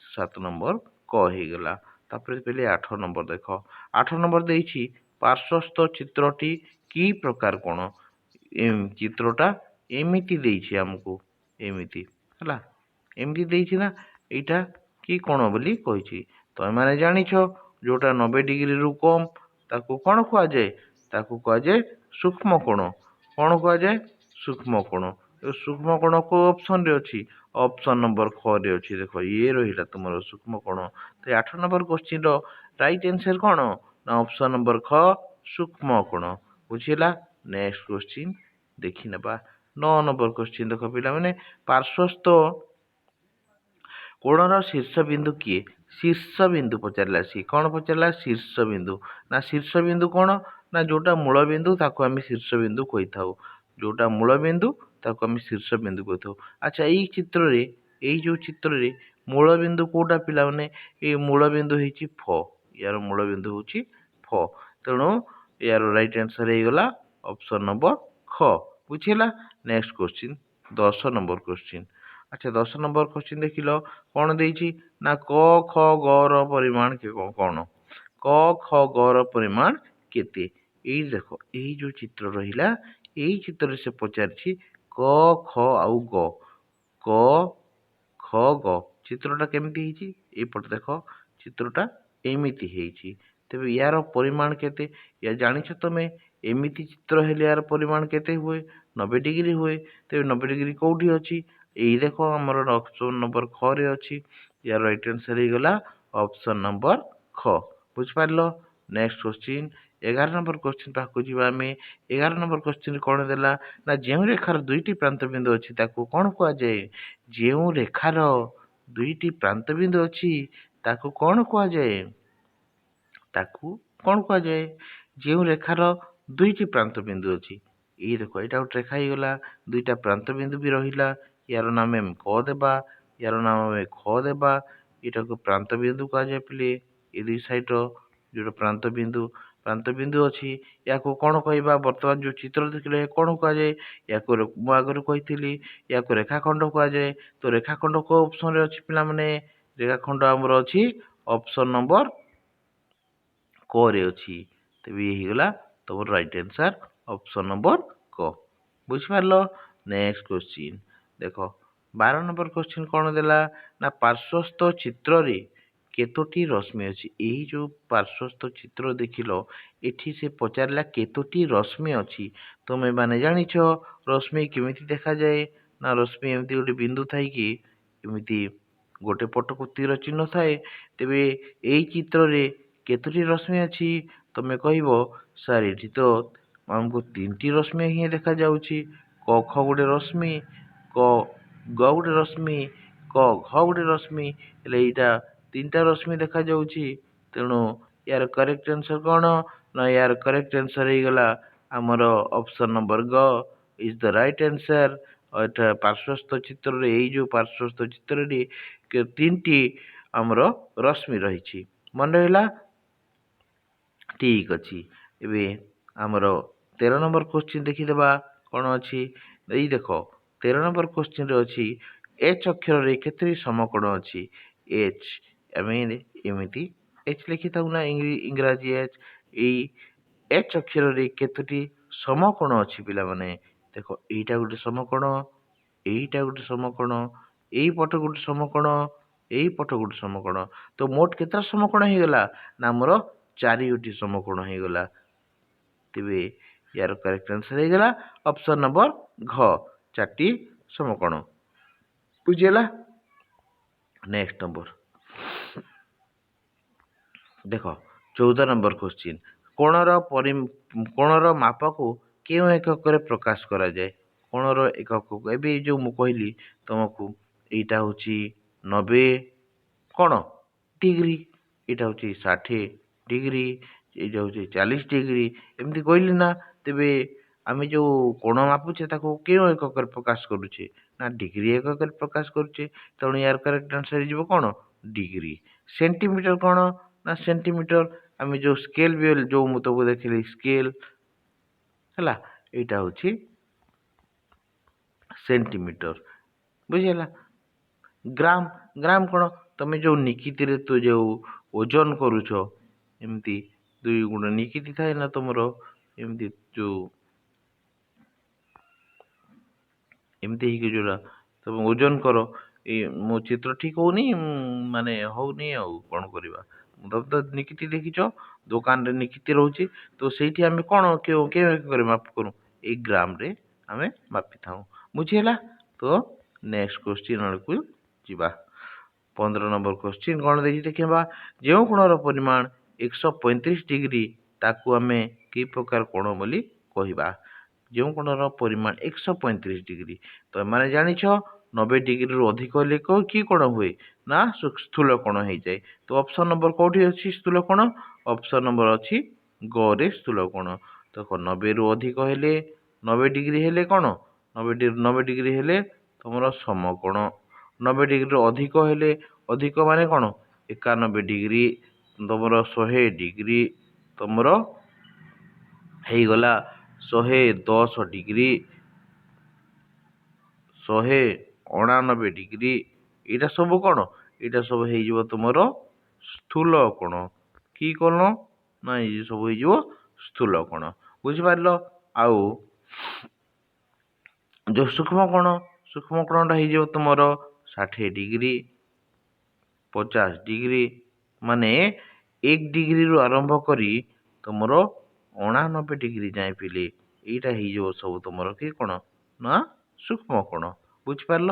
7 ନମ୍ବର କ ହେଇଗଲା। ତାପରେ ପିଲେ 8 ନମ୍ବର ଦେଖ। 8 ନମ୍ବର ଦେଇଛି, ପାର୍ଶ୍ୱସ୍ଥ ଚିତ୍ରଟି କି ପ୍ରକାର କୋଣ? ଚିତ୍ରଟା ଏମିତି ଦେଇଛି ଆମକୁ, ଏମିତି ହେଲା, ଏମିତି ଦେଇଛି ନା, ଏଇଟା କି କୋଣ ବୋଲି କହିଛି। ତମେମାନେ ଜାଣିଛ ଯୋଉଟା 90 ଡିଗ୍ରୀରୁ କମ୍ ତାକୁ କ'ଣ କୁହାଯାଏ? ତାକୁ କୁହାଯାଏ ସୂକ୍ଷ୍ମ କୋଣ। କ'ଣ କୁହାଯାଏ? ସୂକ୍ଷ୍ମ କୋଣ। ଏ ସୂକ୍ଷ୍ମ କୋଣ କୋଉ ଅପସନରେ ଅଛି? ଅପସନ ନମ୍ବର 6 ରେ ଅଛି। ଦେଖ ଇଏ ରହିଲା ତୁମର ସୂକ୍ଷ୍ମ କୋଣ। ତ 8 ନମ୍ବର କ୍ୱେଶ୍ଚିନ୍ ର ରାଇଟ୍ ଆନ୍ସର କ'ଣ? ନା ଅପସନ ନମ୍ବର ଖ, ସୂକ୍ଷ୍ମ କୋଣ। ବୁଝିଲା? ନେକ୍ସଟ କ୍ୱେଶ୍ଚିନ୍ ଦେଖିନେବା। 9 ନମ୍ବର କ୍ୱେଶ୍ଚିନ୍ ଦେଖ ପିଲାମାନେ, ପାର୍ଶ୍ୱସ୍ଥ କୋଣର ଶୀର୍ଷ ବିନ୍ଦୁ କିଏ? ଶୀର୍ଷ ବିନ୍ଦୁ ପଚାରିଲା। ସିଏ କ'ଣ ପଚାରିଲା? ଶୀର୍ଷ ବିନ୍ଦୁ। ନା ଶୀର୍ଷ ବିନ୍ଦୁ କ'ଣ? ନା ଯୋଉଟା ମୂଳ ବିନ୍ଦୁ ତାକୁ ଆମେ ଶୀର୍ଷ ବିନ୍ଦୁ କହିଥାଉ। ଯୋଉଟା ମୂଳ ବିନ୍ଦୁ ତାକୁ ଆମେ ଶୀର୍ଷ ବିନ୍ଦୁ କହିଥାଉ। ଆଚ୍ଛା, ଏଇ ଚିତ୍ରରେ, ଏଇ ଯୋଉ ଚିତ୍ରରେ ମୂଳ ବିନ୍ଦୁ କୋଉଟା ପିଲାମାନେ? ଏଇ ମୂଳ ବିନ୍ଦୁ ହେଇଛି ଫ। ୟାର ମୂଳ ବିନ୍ଦୁ ହଉଛି ଫ। ତେଣୁ ୟାର ରାଇଟ୍ ଆନ୍ସର ହେଇଗଲା ଅପସନ ନମ୍ବର ଖ। ବୁଝିଲା? Next question 10 number question. ଆଚ୍ଛା, 10 ନମ୍ବର କ୍ୱେଶ୍ଚିନ୍ ଦେଖିଲ କ'ଣ ଦେଇଛି? ନା କ ଖ ଗ ର ପରିମାଣ କ'ଣ? କ ଖ ଗ ର ପରିମାଣ କେତେ? ଏଇ ଦେଖ, ଏଇ ଯୋଉ ଚିତ୍ର ରହିଲା, ଏଇ ଚିତ୍ରରେ ସେ ପଚାରିଛି କ ଖ ଆଉ ଗ। କ ଖ ଗ ଚିତ୍ରଟା କେମିତି ହେଇଛି? ଏଇପଟେ ଦେଖ, ଚିତ୍ରଟା ଏମିତି ହେଇଛି। ତେବେ ୟାର ପରିମାଣ କେତେ? ୟା ଜାଣିଛ ତମେ, ଏମିତି ଚିତ୍ର ହେଲେ ୟାର ପରିମାଣ କେତେ ହୁଏ? 90 ଡିଗ୍ରୀ ହୁଏ। ତେବେ 90 ଡିଗ୍ରୀ କୋଉଠି ଅଛି? ଏଇ ଦେଖ, ଆମର ଅପସନ ନମ୍ବର ଖ ରେ ଅଛି। ୟାର ରାଇଟ୍ ଆନ୍ସର ହେଇଗଲା ଅପସନ ନମ୍ବର ଖ। ବୁଝିପାରିଲ? ନେକ୍ସଟ କ୍ୱେଶ୍ଚିନ୍ 11 ନମ୍ବର କ୍ୱେଶ୍ଚିନ୍ ପାଖକୁ ଯିବା ଆମେ। 11 ନମ୍ବର କ୍ୱେଶ୍ଚିନ୍ କ'ଣ ଦେଲା? ନା ଯେଉଁ ରେଖାର ଦୁଇଟି ପ୍ରାନ୍ତ ବିନ୍ଦୁ ଅଛି ତାକୁ କ'ଣ କୁହାଯାଏ? ଯେଉଁ ରେଖାର ଦୁଇଟି ପ୍ରାନ୍ତ ବିନ୍ଦୁ ଅଛି ତାକୁ କ'ଣ କୁହାଯାଏ? ତାକୁ କ'ଣ କୁହାଯାଏ? ଯେଉଁ ରେଖାର ଦୁଇଟି ପ୍ରାନ୍ତ ବିନ୍ଦୁ ଅଛି। ଏଇ ଦେଖ, ଏଇଟା ଗୋଟେ ରେଖା ହେଇଗଲା, ଦୁଇଟା ପ୍ରାନ୍ତ ବିନ୍ଦୁ ବି ରହିଲା। ୟାର ନାମ ଆମେ କ ଦେବା, ୟାର ନାମ ଆମେ ଖ ଦେବା। ଏଇଟାକୁ ପ୍ରାନ୍ତ ବିନ୍ଦୁ କୁହାଯାଏ ପିଲେ। ଏ ଦୁଇ ସାଇଡର ଯୋଉଟା ପ୍ରାନ୍ତ ବିନ୍ଦୁ ଅଛି, ୟାକୁ କ'ଣ କହିବା? ବର୍ତ୍ତମାନ ଯୋଉ ଚିତ୍ର ଦେଖିଲେ କ'ଣ କୁହାଯାଏ? ୟାକୁ ମୁଁ ଆଗରୁ କହିଥିଲି, ୟାକୁ ରେଖାଖଣ୍ଡ କୁହାଯାଏ। ତ ରେଖାଖଣ୍ଡ କୋଉ ଅପସନରେ ଅଛି ପିଲାମାନେ? ରେଖାଖଣ୍ଡ ଆମର ଅଛି ଅପସନ ନମ୍ବର କ ରେ ଅଛି। ତେବେ ଇଏ ହେଇଗଲା ତମର ରାଇଟ୍ ଆନ୍ସର ଅପସନ ନମ୍ବର କ। ବୁଝିପାରିଲ? ନେକ୍ସଟ କ୍ୱେଶ୍ଚିନ୍ ଦେଖ, 12 ନମ୍ବର କ୍ୱେଶ୍ଚିନ୍ କ'ଣ ଦେଲା? ନା ପାର୍ଶ୍ୱସ୍ଥ ଚିତ୍ରରେ କେତୋଟି ରଶ୍ମି ଅଛି? ଏଇ ଯୋଉ ପାର୍ଶ୍ୱସ୍ଥ ଚିତ୍ର ଦେଖିଲ, ଏଠି ସେ ପଚାରିଲା କେତୋଟି ରଶ୍ମି ଅଛି। ତମେ ମାନେ ଜାଣିଛ ରଶ୍ମି କେମିତି ଦେଖାଯାଏ? ନା ରଶ୍ମି ଏମିତି ଗୋଟେ ବିନ୍ଦୁ ଥାଇକି ଏମିତି ଗୋଟେ ପଟକୁ ତୀର ଚିହ୍ନ ଥାଏ। ତେବେ ଏଇ ଚିତ୍ରରେ କେତୋଟି ରଶ୍ମି ଅଛି? ତମେ କହିବ ସାର୍ ଏଠି ତ ଆମକୁ 3ଟି ରଶ୍ମି ହିଁ ଦେଖାଯାଉଛି। କ ଖ ଗୋଟେ ରଶ୍ମି, କ ଗ ଗୋଟେ ରଶ୍ମି, କ ଘ ଗୋଟେ ରଶ୍ମି, ହେଲେ ଏଇଟା 3ଟା ରଶ୍ମି ଦେଖାଯାଉଛି। ତେଣୁ ୟାର କରେକ୍ଟ ଆନ୍ସର କ'ଣ? ନା ୟାର କରେକ୍ଟ ଆନ୍ସର ହେଇଗଲା ଆମର ଅପସନ ନମ୍ବର ଗ ଇଜ ଦ ରାଇଟ୍ ଆନ୍ସର। ଏଟା ପାର୍ଶ୍ୱସ୍ଥ ଚିତ୍ରରେ, ଏଇ ଯୋଉ ପାର୍ଶ୍ୱସ୍ଥ ଚିତ୍ରରେ 3ଟି ଆମର ରଶ୍ମି ରହିଛି। ମନେ ରହିଲା? ଠିକ ଅଛି। ଏବେ ଆମର 13 ନମ୍ବର କ୍ୱେଶ୍ଚିନ୍ ଦେଖିଦେବା କ'ଣ ଅଛି। ଏଇ ଦେଖ, 13 ନମ୍ବର କ୍ୱେଶ୍ଚିନ୍ରେ ଅଛି ଏଚ୍ ଅକ୍ଷରରେ କେତୋଟି ସମକୋଣ ଅଛି? ଏଚ୍ ଆମେ ଏମିତି ଏଚ୍ ଲେଖିଥାଉ ନା, ଇଂରାଜୀ ଏଚ୍। ଏଇ ଏଚ୍ ଅକ୍ଷରରେ କେତୋଟି ସମକୋଣ ଅଛି ପିଲାମାନେ? ଦେଖ, ଏଇଟା ଗୋଟେ ସମକୋଣ, ଏଇଟା ଗୋଟେ ସମକୋଣ, ଏଇ ପଟ ଗୋଟେ ସମକୋଣ, ଏଇ ପଟ ଗୋଟେ ସମକୋଣ। ତ ମୋଟ କେତେଟା ସମକୋଣ ହେଇଗଲା? ନା ଆମର 4ଗୋଟି ସମକୋଣ ହେଇଗଲା। ତେବେ ୟାର କରେକ୍ଟ ଆନ୍ସର ହେଇଗଲା ଅପସନ ନମ୍ବର ଘ, 4ଟି ସମକୋଣ। ବୁଝିହେଲା? ନେକ୍ସଟ ନମ୍ବର ଦେଖ, 14 ନମ୍ବର କ୍ୱେଶ୍ଚିନ୍। କୋଣର ମାପକୁ କେଉଁ ଏକକରେ ପ୍ରକାଶ କରାଯାଏ? କୋଣର ଏକକ, ଏବେ ଯୋଉ ମୁଁ କହିଲି ତମକୁ, ଏଇଟା ହଉଛି 90 କ'ଣ ଡିଗ୍ରୀ, ଏଇଟା ହଉଛି 60 ଡିଗ୍ରୀ, ଏଇଟା ହଉଛି 40 ଡିଗ୍ରୀ, ଏମିତି କହିଲି ନା। ତେବେ ଆମେ ଯୋଉ କୋଣ ମାପୁଛେ ତାକୁ କେଉଁ ଏକକରେ ପ୍ରକାଶ କରୁଛେ? ନା ଡିଗ୍ରୀ ଏକକରେ ପ୍ରକାଶ କରୁଛେ। ତେଣୁ ୟାର କରେକ୍ଟ ଆନ୍ସର ହେଇଯିବ କ'ଣ? ଡିଗ୍ରୀ। ସେଣ୍ଟିମିଟର କ'ଣ? ନା ସେଣ୍ଟିମିଟର, ଆମେ ଯୋଉ ସ୍କେଲ ବି ଯୋଉ ମୁଁ ତମକୁ ଦେଖିଲି ସ୍କେଲ ହେଲା, ଏଇଟା ହଉଛି ସେଣ୍ଟିମିଟର। ବୁଝିହେଲା? ଗ୍ରାମ, ଗ୍ରାମ କ'ଣ? ତମେ ଯୋଉ ନିକିତିରେ ତ ଯୋଉ ଓଜନ କରୁଛ, ଏମିତି 2 ଗୁଣ ନିକିତି ଥାଏ ନା ତମର, ଏମିତି ଯୋଉ ଏମିତି ହେଇକି ଯୋଉଟା ତମେ ଓଜନ କର। ମୋ ଚିତ୍ର ଠିକ ହଉନି ମାନେ ହଉନି ଆଉ କଣ କରିବା। ତମେ ତ ନିକିତି ଦେଖିଛ ଦୋକାନରେ ନିକିତି ରହୁଛି, ତ ସେଇଠି ଆମେ କଣ କେଉଁ କେଉଁ ମାପ କରୁ, ଏଇ ଗ୍ରାମରେ ଆମେ ମାପିଥାଉ। ବୁଝିହେଲା? ତ ନେକ୍ସଟ କ୍ୱେଶ୍ଚିନ୍ ଆଡ଼କୁ ଯିବା। 15 ନମ୍ବର କ୍ୱେଶ୍ଚିନ୍ କଣ ଦେଇଛି ଦେଖିବା। ଯେଉଁ କୋଣର ପରିମାଣ 135 ଡିଗ୍ରୀ ତାକୁ ଆମେ କି ପ୍ରକାର କୋଣ ବୋଲି କହିବା। ଯେଉଁ କୋଣର ପରିମାଣ 135 ଡିଗ୍ରୀ, ତ ଏମାନେ ଜାଣିଛ 90 ଡିଗ୍ରୀରୁ ଅଧିକ ହେଲେ କି କୋଣ ହୁଏ, ନା ସ୍ଥୂଳ କୋଣ ହେଇଯାଏ। ତ ଅପସନ ନମ୍ବର କୋଉଠି ଅଛି ସ୍ଥୂଳ କୋଣ? ଅପସନ ନମ୍ବର ଅଛି ଗ ରେ ସ୍ଥୂଳ କୋଣ। ଦେଖ 90 ରୁ ଅଧିକ ହେଲେ 90 ଡିଗ୍ରୀ ହେଲେ କଣ, 90 ଡିଗ୍ରୀ ହେଲେ ତମର ସମକୋଣ। 90 ଡିଗ୍ରୀରୁ ଅଧିକ ହେଲେ, ଅଧିକ ମାନେ କଣ 91 ଡିଗ୍ରୀ, ତମର 100 ଡିଗ୍ରୀ, ତମର ହେଇଗଲା 110 ଡିଗ୍ରୀ, 199 ଡିଗ୍ରୀ। ଏଇଟା ସବୁ କଣ, ଏଇଟା ସବୁ ହେଇଯିବ ତୁମର ସ୍ଥୂଳ କୋଣ। କି କୋଣ? ନା ଏ ସବୁ ହେଇଯିବ ସ୍ଥୂଳ କୋଣ। ବୁଝିପାରିଲ? ଆଉ ଯୋଉ ସୂକ୍ଷ୍ମ କୋଣଟା ହେଇଯିବ ତୁମର 60 ଡିଗ୍ରୀ, 50 ଡିଗ୍ରୀ, ମାନେ 1 ଡିଗ୍ରୀରୁ ଆରମ୍ଭ କରି ତୁମର 89 ଡିଗ୍ରୀ ଯାଏ ପିଲେ ଏଇଟା ହେଇଯିବ ସବୁ ତୁମର କି କୋଣ, ନା ସୂକ୍ଷ୍ମ କୋଣ। ବୁଝିପାରିଲ?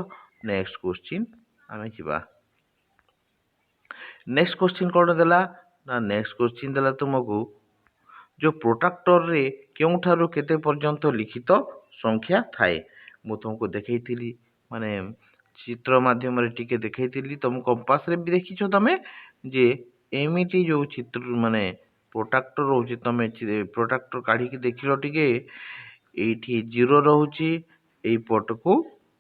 ନେକ୍ସଟ କ୍ୱେଶ୍ଚିନ୍ ଆମେ ଯିବା। ନେକ୍ସଟ କ୍ୱେଶ୍ଚିନ୍ କଣ ଦେଲା, ନା ନେକ୍ସଟ କ୍ୱେଶ୍ଚିନ୍ ଦେଲା ତୁମକୁ ଯୋଉ ପ୍ରୋଟ୍ରାକ୍ଟରରେ କେଉଁଠାରୁ କେତେ ପର୍ଯ୍ୟନ୍ତ ଲିଖିତ ସଂଖ୍ୟା ଥାଏ। ମୁଁ ତୁମକୁ ଦେଖେଇଥିଲି, ମାନେ ଚିତ୍ର ମାଧ୍ୟମରେ ଟିକେ ଦେଖେଇଥିଲି, ତମ କମ୍ପାସରେ ବି ଦେଖିଛ ତମେ ଯେ ଏମିତି ଯୋଉ ଚିତ୍ର ମାନେ ପ୍ରୋଟ୍ରାକ୍ଟର ରହୁଛି, ତମେ ପ୍ରୋଟ୍ରାକ୍ଟର କାଢିକି ଦେଖିଲ ଟିକେ, ଏଇଠି 0 ରହୁଛି, ଏଇ ପଟକୁ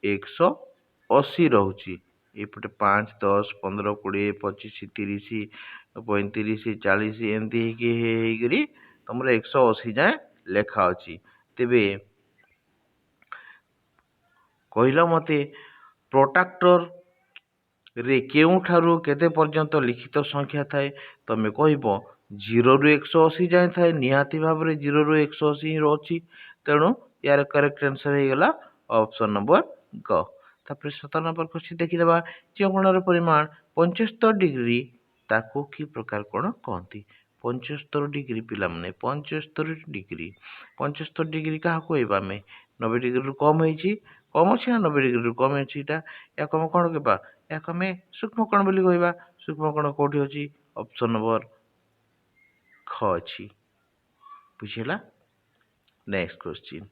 180 ରହୁଛି, ଏପଟେ 5 10 15 20 25 30 35 40 ଏମିତି ହେଇକିରି ତମର 180 ଯାଏ ଲେଖା ଅଛି। ତେବେ କହିଲ ମତେ ପ୍ରୋଟ୍ରାକ୍ଟର ରେ କେଉଁଠାରୁ କେତେ ପର୍ଯ୍ୟନ୍ତ ଲିଖିତ ସଂଖ୍ୟା ଥାଏ। ତମେ କହିବ 0 ରୁ 180 ଯାଏ ଥାଏ, ନିହାତି ଭାବରେ 0 ରୁ 180 ହିଁ ଅଛି। ତେଣୁ ୟାର କରେକ୍ଟ ଆନ୍ସର ହେଇଗଲା ଅପସନ ନମ୍ବର ଗ। ତାପରେ 17 ନମ୍ବର କ୍ୱେଶ୍ଚିନ୍ ଦେଖିଦେବା। ଯେଉଁ କୋଣର ପରିମାଣ 75 ଡିଗ୍ରୀ ତାକୁ କି ପ୍ରକାର କୋଣ କହନ୍ତି। 75 ଡିଗ୍ରୀ ପିଲାମାନେ, 75 ଡିଗ୍ରୀ, 75 ଡିଗ୍ରୀ କାହାକୁ କହିବା ଆମେ, 90 ଡିଗ୍ରୀରୁ କମ ହେଇଛି, କମ ଅଛି ନା 90 ଡିଗ୍ରୀରୁ କମ ଅଛି, ଏଇଟା ୟାକୁ ଆମେ କଣ କହିବା, ୟାକୁ ଆମେ ସୂକ୍ଷ୍ମ କୋଣ ବୋଲି କହିବା। ସୂକ୍ଷ୍ମ କୋଣ କୋଉଠି ଅଛି, ଅପସନ ନମ୍ବର ଖ ଅଛି। ବୁଝିଲା? ନେକ୍ସଟ କ୍ୱେଶ୍ଚିନ୍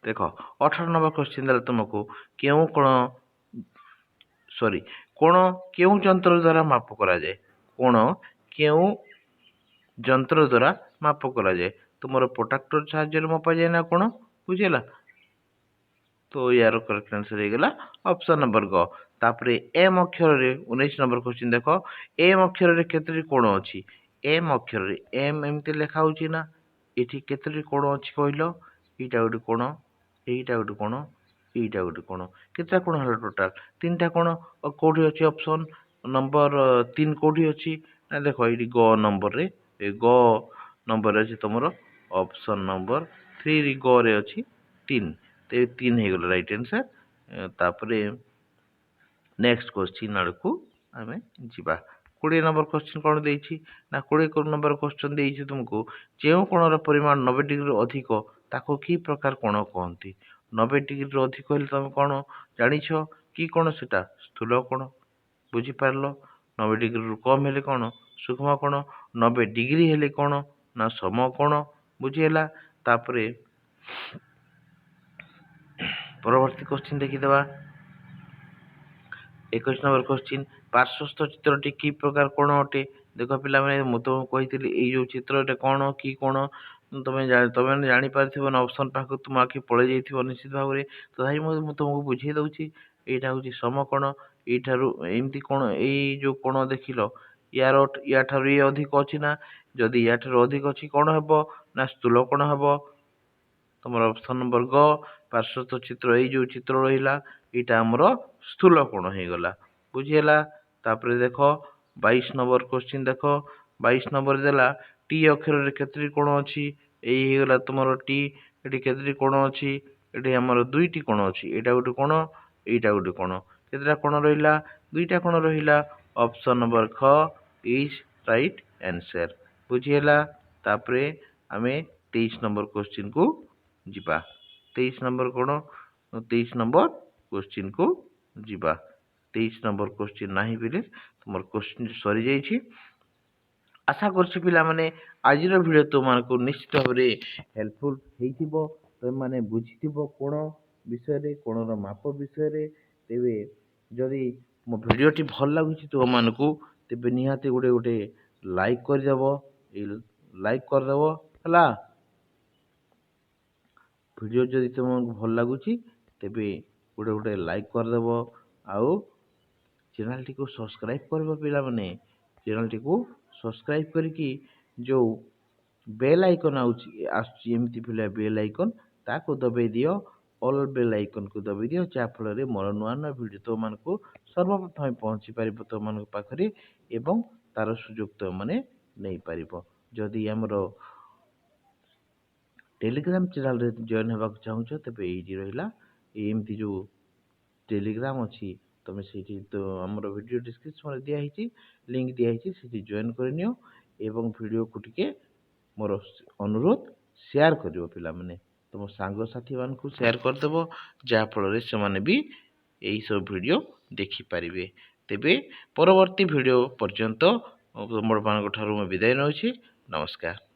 ଦେଖ। 18 ନମ୍ବର କ୍ୱେଶ୍ଚିନ୍ ଦେଲା ତୁମକୁ କେଉଁ କୋଣ କୋଣ କେଉଁ ଯନ୍ତ୍ର ଦ୍ୱାରା ମାପ କରାଯାଏ। କୋଣ କେଉଁ ଯନ୍ତ୍ର ଦ୍ୱାରା ମାପ କରାଯାଏ। ତୁମର ପ୍ରୋଟ୍ରାକ୍ଟର ସାହାଯ୍ୟରେ ମପାଯାଏ ନା କୋଣ। ବୁଝିଲା? ତ ୟାର କରେକ୍ଟ ଆନ୍ସର ହେଇଗଲା ଅପସନ ନମ୍ବର ଗ। ତାପରେ ଏମ ଅକ୍ଷରରେ 19 ନମ୍ବର କ୍ୱେଶ୍ଚିନ୍ ଦେଖ। ଏମ ଅକ୍ଷରରେ କେତୋଟି କୋଣ ଅଛି। ଏମ ଅକ୍ଷରରେ ଏମ ଏମିତି ଲେଖା ହଉଛି ନା, ଏଠି କେତୋଟି କୋଣ ଅଛି କହିଲ। ଏଇଟା ଗୋଟେ କୋଣ, ଏଇଟା ଗୋଟେ କୋଣ, ଏଇଟା ଗୋଟେ କୋଣ। କେତେଟା କୋଣ ହେଲା ଟୋଟାଲ, 3ଟା କୋଣ। କୋଉଠି ଅଛି ଅପସନ ନମ୍ବର 3 କୋଉଠି ଅଛି, ନା ଦେଖ ଏଇଠି ଗ ନମ୍ବରରେ, ଗ ନମ୍ବରରେ ଅଛି ତମର ଅପସନ ନମ୍ବର 3 ଗ ରେ ଅଛି 3, ତେବେ 3 ହେଇଗଲା ରାଇଟ ଆନ୍ସର। ତାପରେ ନେକ୍ସଟ କ୍ୱେଶ୍ଚିନ୍ ଆଡ଼କୁ ଆମେ ଯିବା। 20 ନମ୍ବର କ୍ୱେଶ୍ଚିନ୍ କଣ ଦେଇଛି, ନା 20 ନମ୍ବର କ୍ୱେଶ୍ଚିନ୍ ଦେଇଛି ତୁମକୁ ଯେଉଁ କୋଣର ପରିମାଣ 90 ଡିଗ୍ରୀରୁ ଅଧିକ ତାକୁ କି ପ୍ରକାର କୋଣ କହନ୍ତି। 90 ଡିଗ୍ରୀରୁ ଅଧିକ ହେଲେ ତମେ କଣ ଜାଣିଛ, କି କୋଣ ସେଟା, ସ୍ଥୂଳ କୋଣ। ବୁଝିପାରିଲ? 90 ଡିଗ୍ରୀରୁ କମ ହେଲେ କଣ, ସୂକ୍ଷ୍ମ କୋଣ। 90 ଡିଗ୍ରୀ ହେଲେ କଣ, ନା ସମକୋଣ। ବୁଝିହେଲା? ତାପରେ ପରବର୍ତ୍ତୀ କ୍ୱେଶ୍ଚିନ୍ ଦେଖିଦେବା। 21 ନମ୍ବର କ୍ୱେଶ୍ଚିନ୍ ପାର୍ଶ୍ୱସ୍ଥ ଚିତ୍ରଟି କି ପ୍ରକାର କୋଣ ଅଟେ। ଦେଖ ପିଲାମାନେ, ମୁଁ ତୁମକୁ କହିଥିଲି ଏଇ ଯୋଉ ଚିତ୍ରଟା କଣ କି କୋଣ, ତମେ ଜାଣିପାରିଥିବ ନା, ଅପସନ ପାଖକୁ ତୁମ ଆଖି ପଳେଇ ଯାଇଥିବ ନିଶ୍ଚିତ ଭାବରେ। ତଥାପି ମୁଁ ତୁମକୁ ବୁଝେଇ ଦଉଛି। ଏଇଟା ହଉଛି ସମକୋଣ। ଏଇଠାରୁ ଏମିତି କୋଣ, ଏଇ ଯୋଉ କୋଣ ଦେଖିଲ, ୟାଠାରୁ ଇଏ ଅଧିକ ଅଛି ନା, ଯଦି ୟାଠାରୁ ଅଧିକ ଅଛି କଣ ହେବ, ନା ସ୍ଥୂଳ କୋଣ ହେବ। ତମର ଅପସନ ନମ୍ବର ଗ। ପାର୍ଶ୍ୱସ୍ଥ ଚିତ୍ର, ଏଇ ଯୋଉ ଚିତ୍ର ରହିଲା ଏଇଟା ଆମର ସ୍ଥୂଳ କୋଣ ହେଇଗଲା। ବୁଝିହେଲା? ତାପରେ ଦେଖ 22 ନମ୍ବର କ୍ୱେଶ୍ଚିନ୍ ଦେଖ। 22 ନମ୍ବର ଦେଲା ଟି ଅକ୍ଷରରେ କେତୋଟି କୋଣ ଅଛି। ଏଇ ହେଇଗଲା ତୁମର ଟି, ଏଠି କେତୋଟି କୋଣ ଅଛି, ଏଠି ଆମର ଦୁଇଟି କୋଣ ଅଛି, ଏଇଟା ଗୋଟେ କୋଣ, ଏଇଟା ଗୋଟେ କୋଣ। କେତେଟା କୋଣ ରହିଲା? ଦୁଇଟା କୋଣ ରହିଲା। ଅପସନ୍ ନମ୍ବର ଖ ଇଜ୍ ରାଇଟ୍ ଆନ୍ସର୍। ବୁଝିହେଲା? ତାପରେ ଆମେ 23 ନମ୍ବର କ୍ୱେଶ୍ଚିନ୍ କୁ ଯିବା। 23 ନମ୍ବର କୋଣ? 23 ନମ୍ବର କ୍ୱେଶ୍ଚିନ୍ କୁ ଯିବା। 23 ନମ୍ବର କ୍ୱେଶ୍ଚିନ୍ ନାହିଁ ବୋଲି ତୁମର କ୍ୱେଶ୍ଚିନ୍ ସରିଯାଇଛି। ଆଶା କରୁଛି ପିଲାମାନେ ଆଜିର ଭିଡ଼ିଓ ତୁମମାନଙ୍କୁ ନିଶ୍ଚିତ ଭାବରେ ହେଲ୍ପଫୁଲ୍ ହେଇଥିବ। ତୁମେମାନେ ବୁଝିଥିବ କୋଣ ବିଷୟରେ, କୋଣର ମାପ ବିଷୟରେ। ତେବେ ଯଦି ମୋ ଭିଡ଼ିଓଟି ଭଲ ଲାଗୁଛି ତୁମମାନଙ୍କୁ, ତେବେ ନିହାତି ଗୋଟେ ଲାଇକ୍ କରିଦେବ। ଲାଇକ୍ କରିଦେବ ହେଲା। ଭିଡ଼ିଓ ଯଦି ତୁମକୁ ଭଲ ଲାଗୁଛି ତେବେ ଗୋଟେ ଲାଇକ୍ କରିଦେବ। ଆଉ ଚ୍ୟାନେଲଟିକୁ ସବସ୍କ୍ରାଇବ୍ କରିବ ପିଲାମାନେ। ଚ୍ୟାନେଲଟିକୁ ସବସ୍କ୍ରାଇବ୍ କରିକି ଯେଉଁ ବେଲ୍ ଆଇକନ୍ ଆସୁଛି ଏମିତି ପିଲା ବେଲ୍ ଆଇକନ୍, ତାକୁ ଦବାଇ ଦିଅ। ଅଲ୍ ବେଲ୍ ଆଇକନ୍କୁ ଦବାଇ ଦିଅ, ଯାହାଫଳରେ ମୋର ନୂଆ ନୂଆ ଭିଡ଼ିଓ ତୁମମାନଙ୍କୁ ସର୍ବପ୍ରଥମେ ପହଞ୍ଚି ପାରିବ ତୁମମାନଙ୍କ ପାଖରେ ଏବଂ ତାର ସୁଯୋଗ ତୁମମାନେ ନେଇପାରିବ। ଯଦି ଆମର ଟେଲିଗ୍ରାମ ଚ୍ୟାନେଲରେ ଜଏନ୍ ହେବାକୁ ଚାହୁଁଛ, ତେବେ ଏଇଠି ରହିଲା ଏମିତି ଯେଉଁ ଟେଲିଗ୍ରାମ ଅଛି, ତୁମେ ସେଇଠି ଆମର ଭିଡ଼ିଓ ଡିସ୍କ୍ରିପ୍ସନରେ ଦିଆହେଇଛି, ଲିଙ୍କ୍ ଦିଆହେଇଛି, ସେଠି ଜଏନ୍ କରିନିଅ ଏବଂ ଭିଡ଼ିଓକୁ ଟିକେ ମୋର ଅନୁରୋଧ ସେୟାର କରିବ ପିଲାମାନେ। ତୁମ ସାଙ୍ଗସାଥିମାନଙ୍କୁ ସେୟାର କରିଦେବ, ଯାହାଫଳରେ ସେମାନେ ବି ଏଇସବୁ ଭିଡ଼ିଓ ଦେଖିପାରିବେ। ତେବେ ପରବର୍ତ୍ତୀ ଭିଡ଼ିଓ ପର୍ଯ୍ୟନ୍ତ ତୁମମାନଙ୍କ ଠାରୁ ମୁଁ ବିଦାୟ ନେଉଛି। ନମସ୍କାର।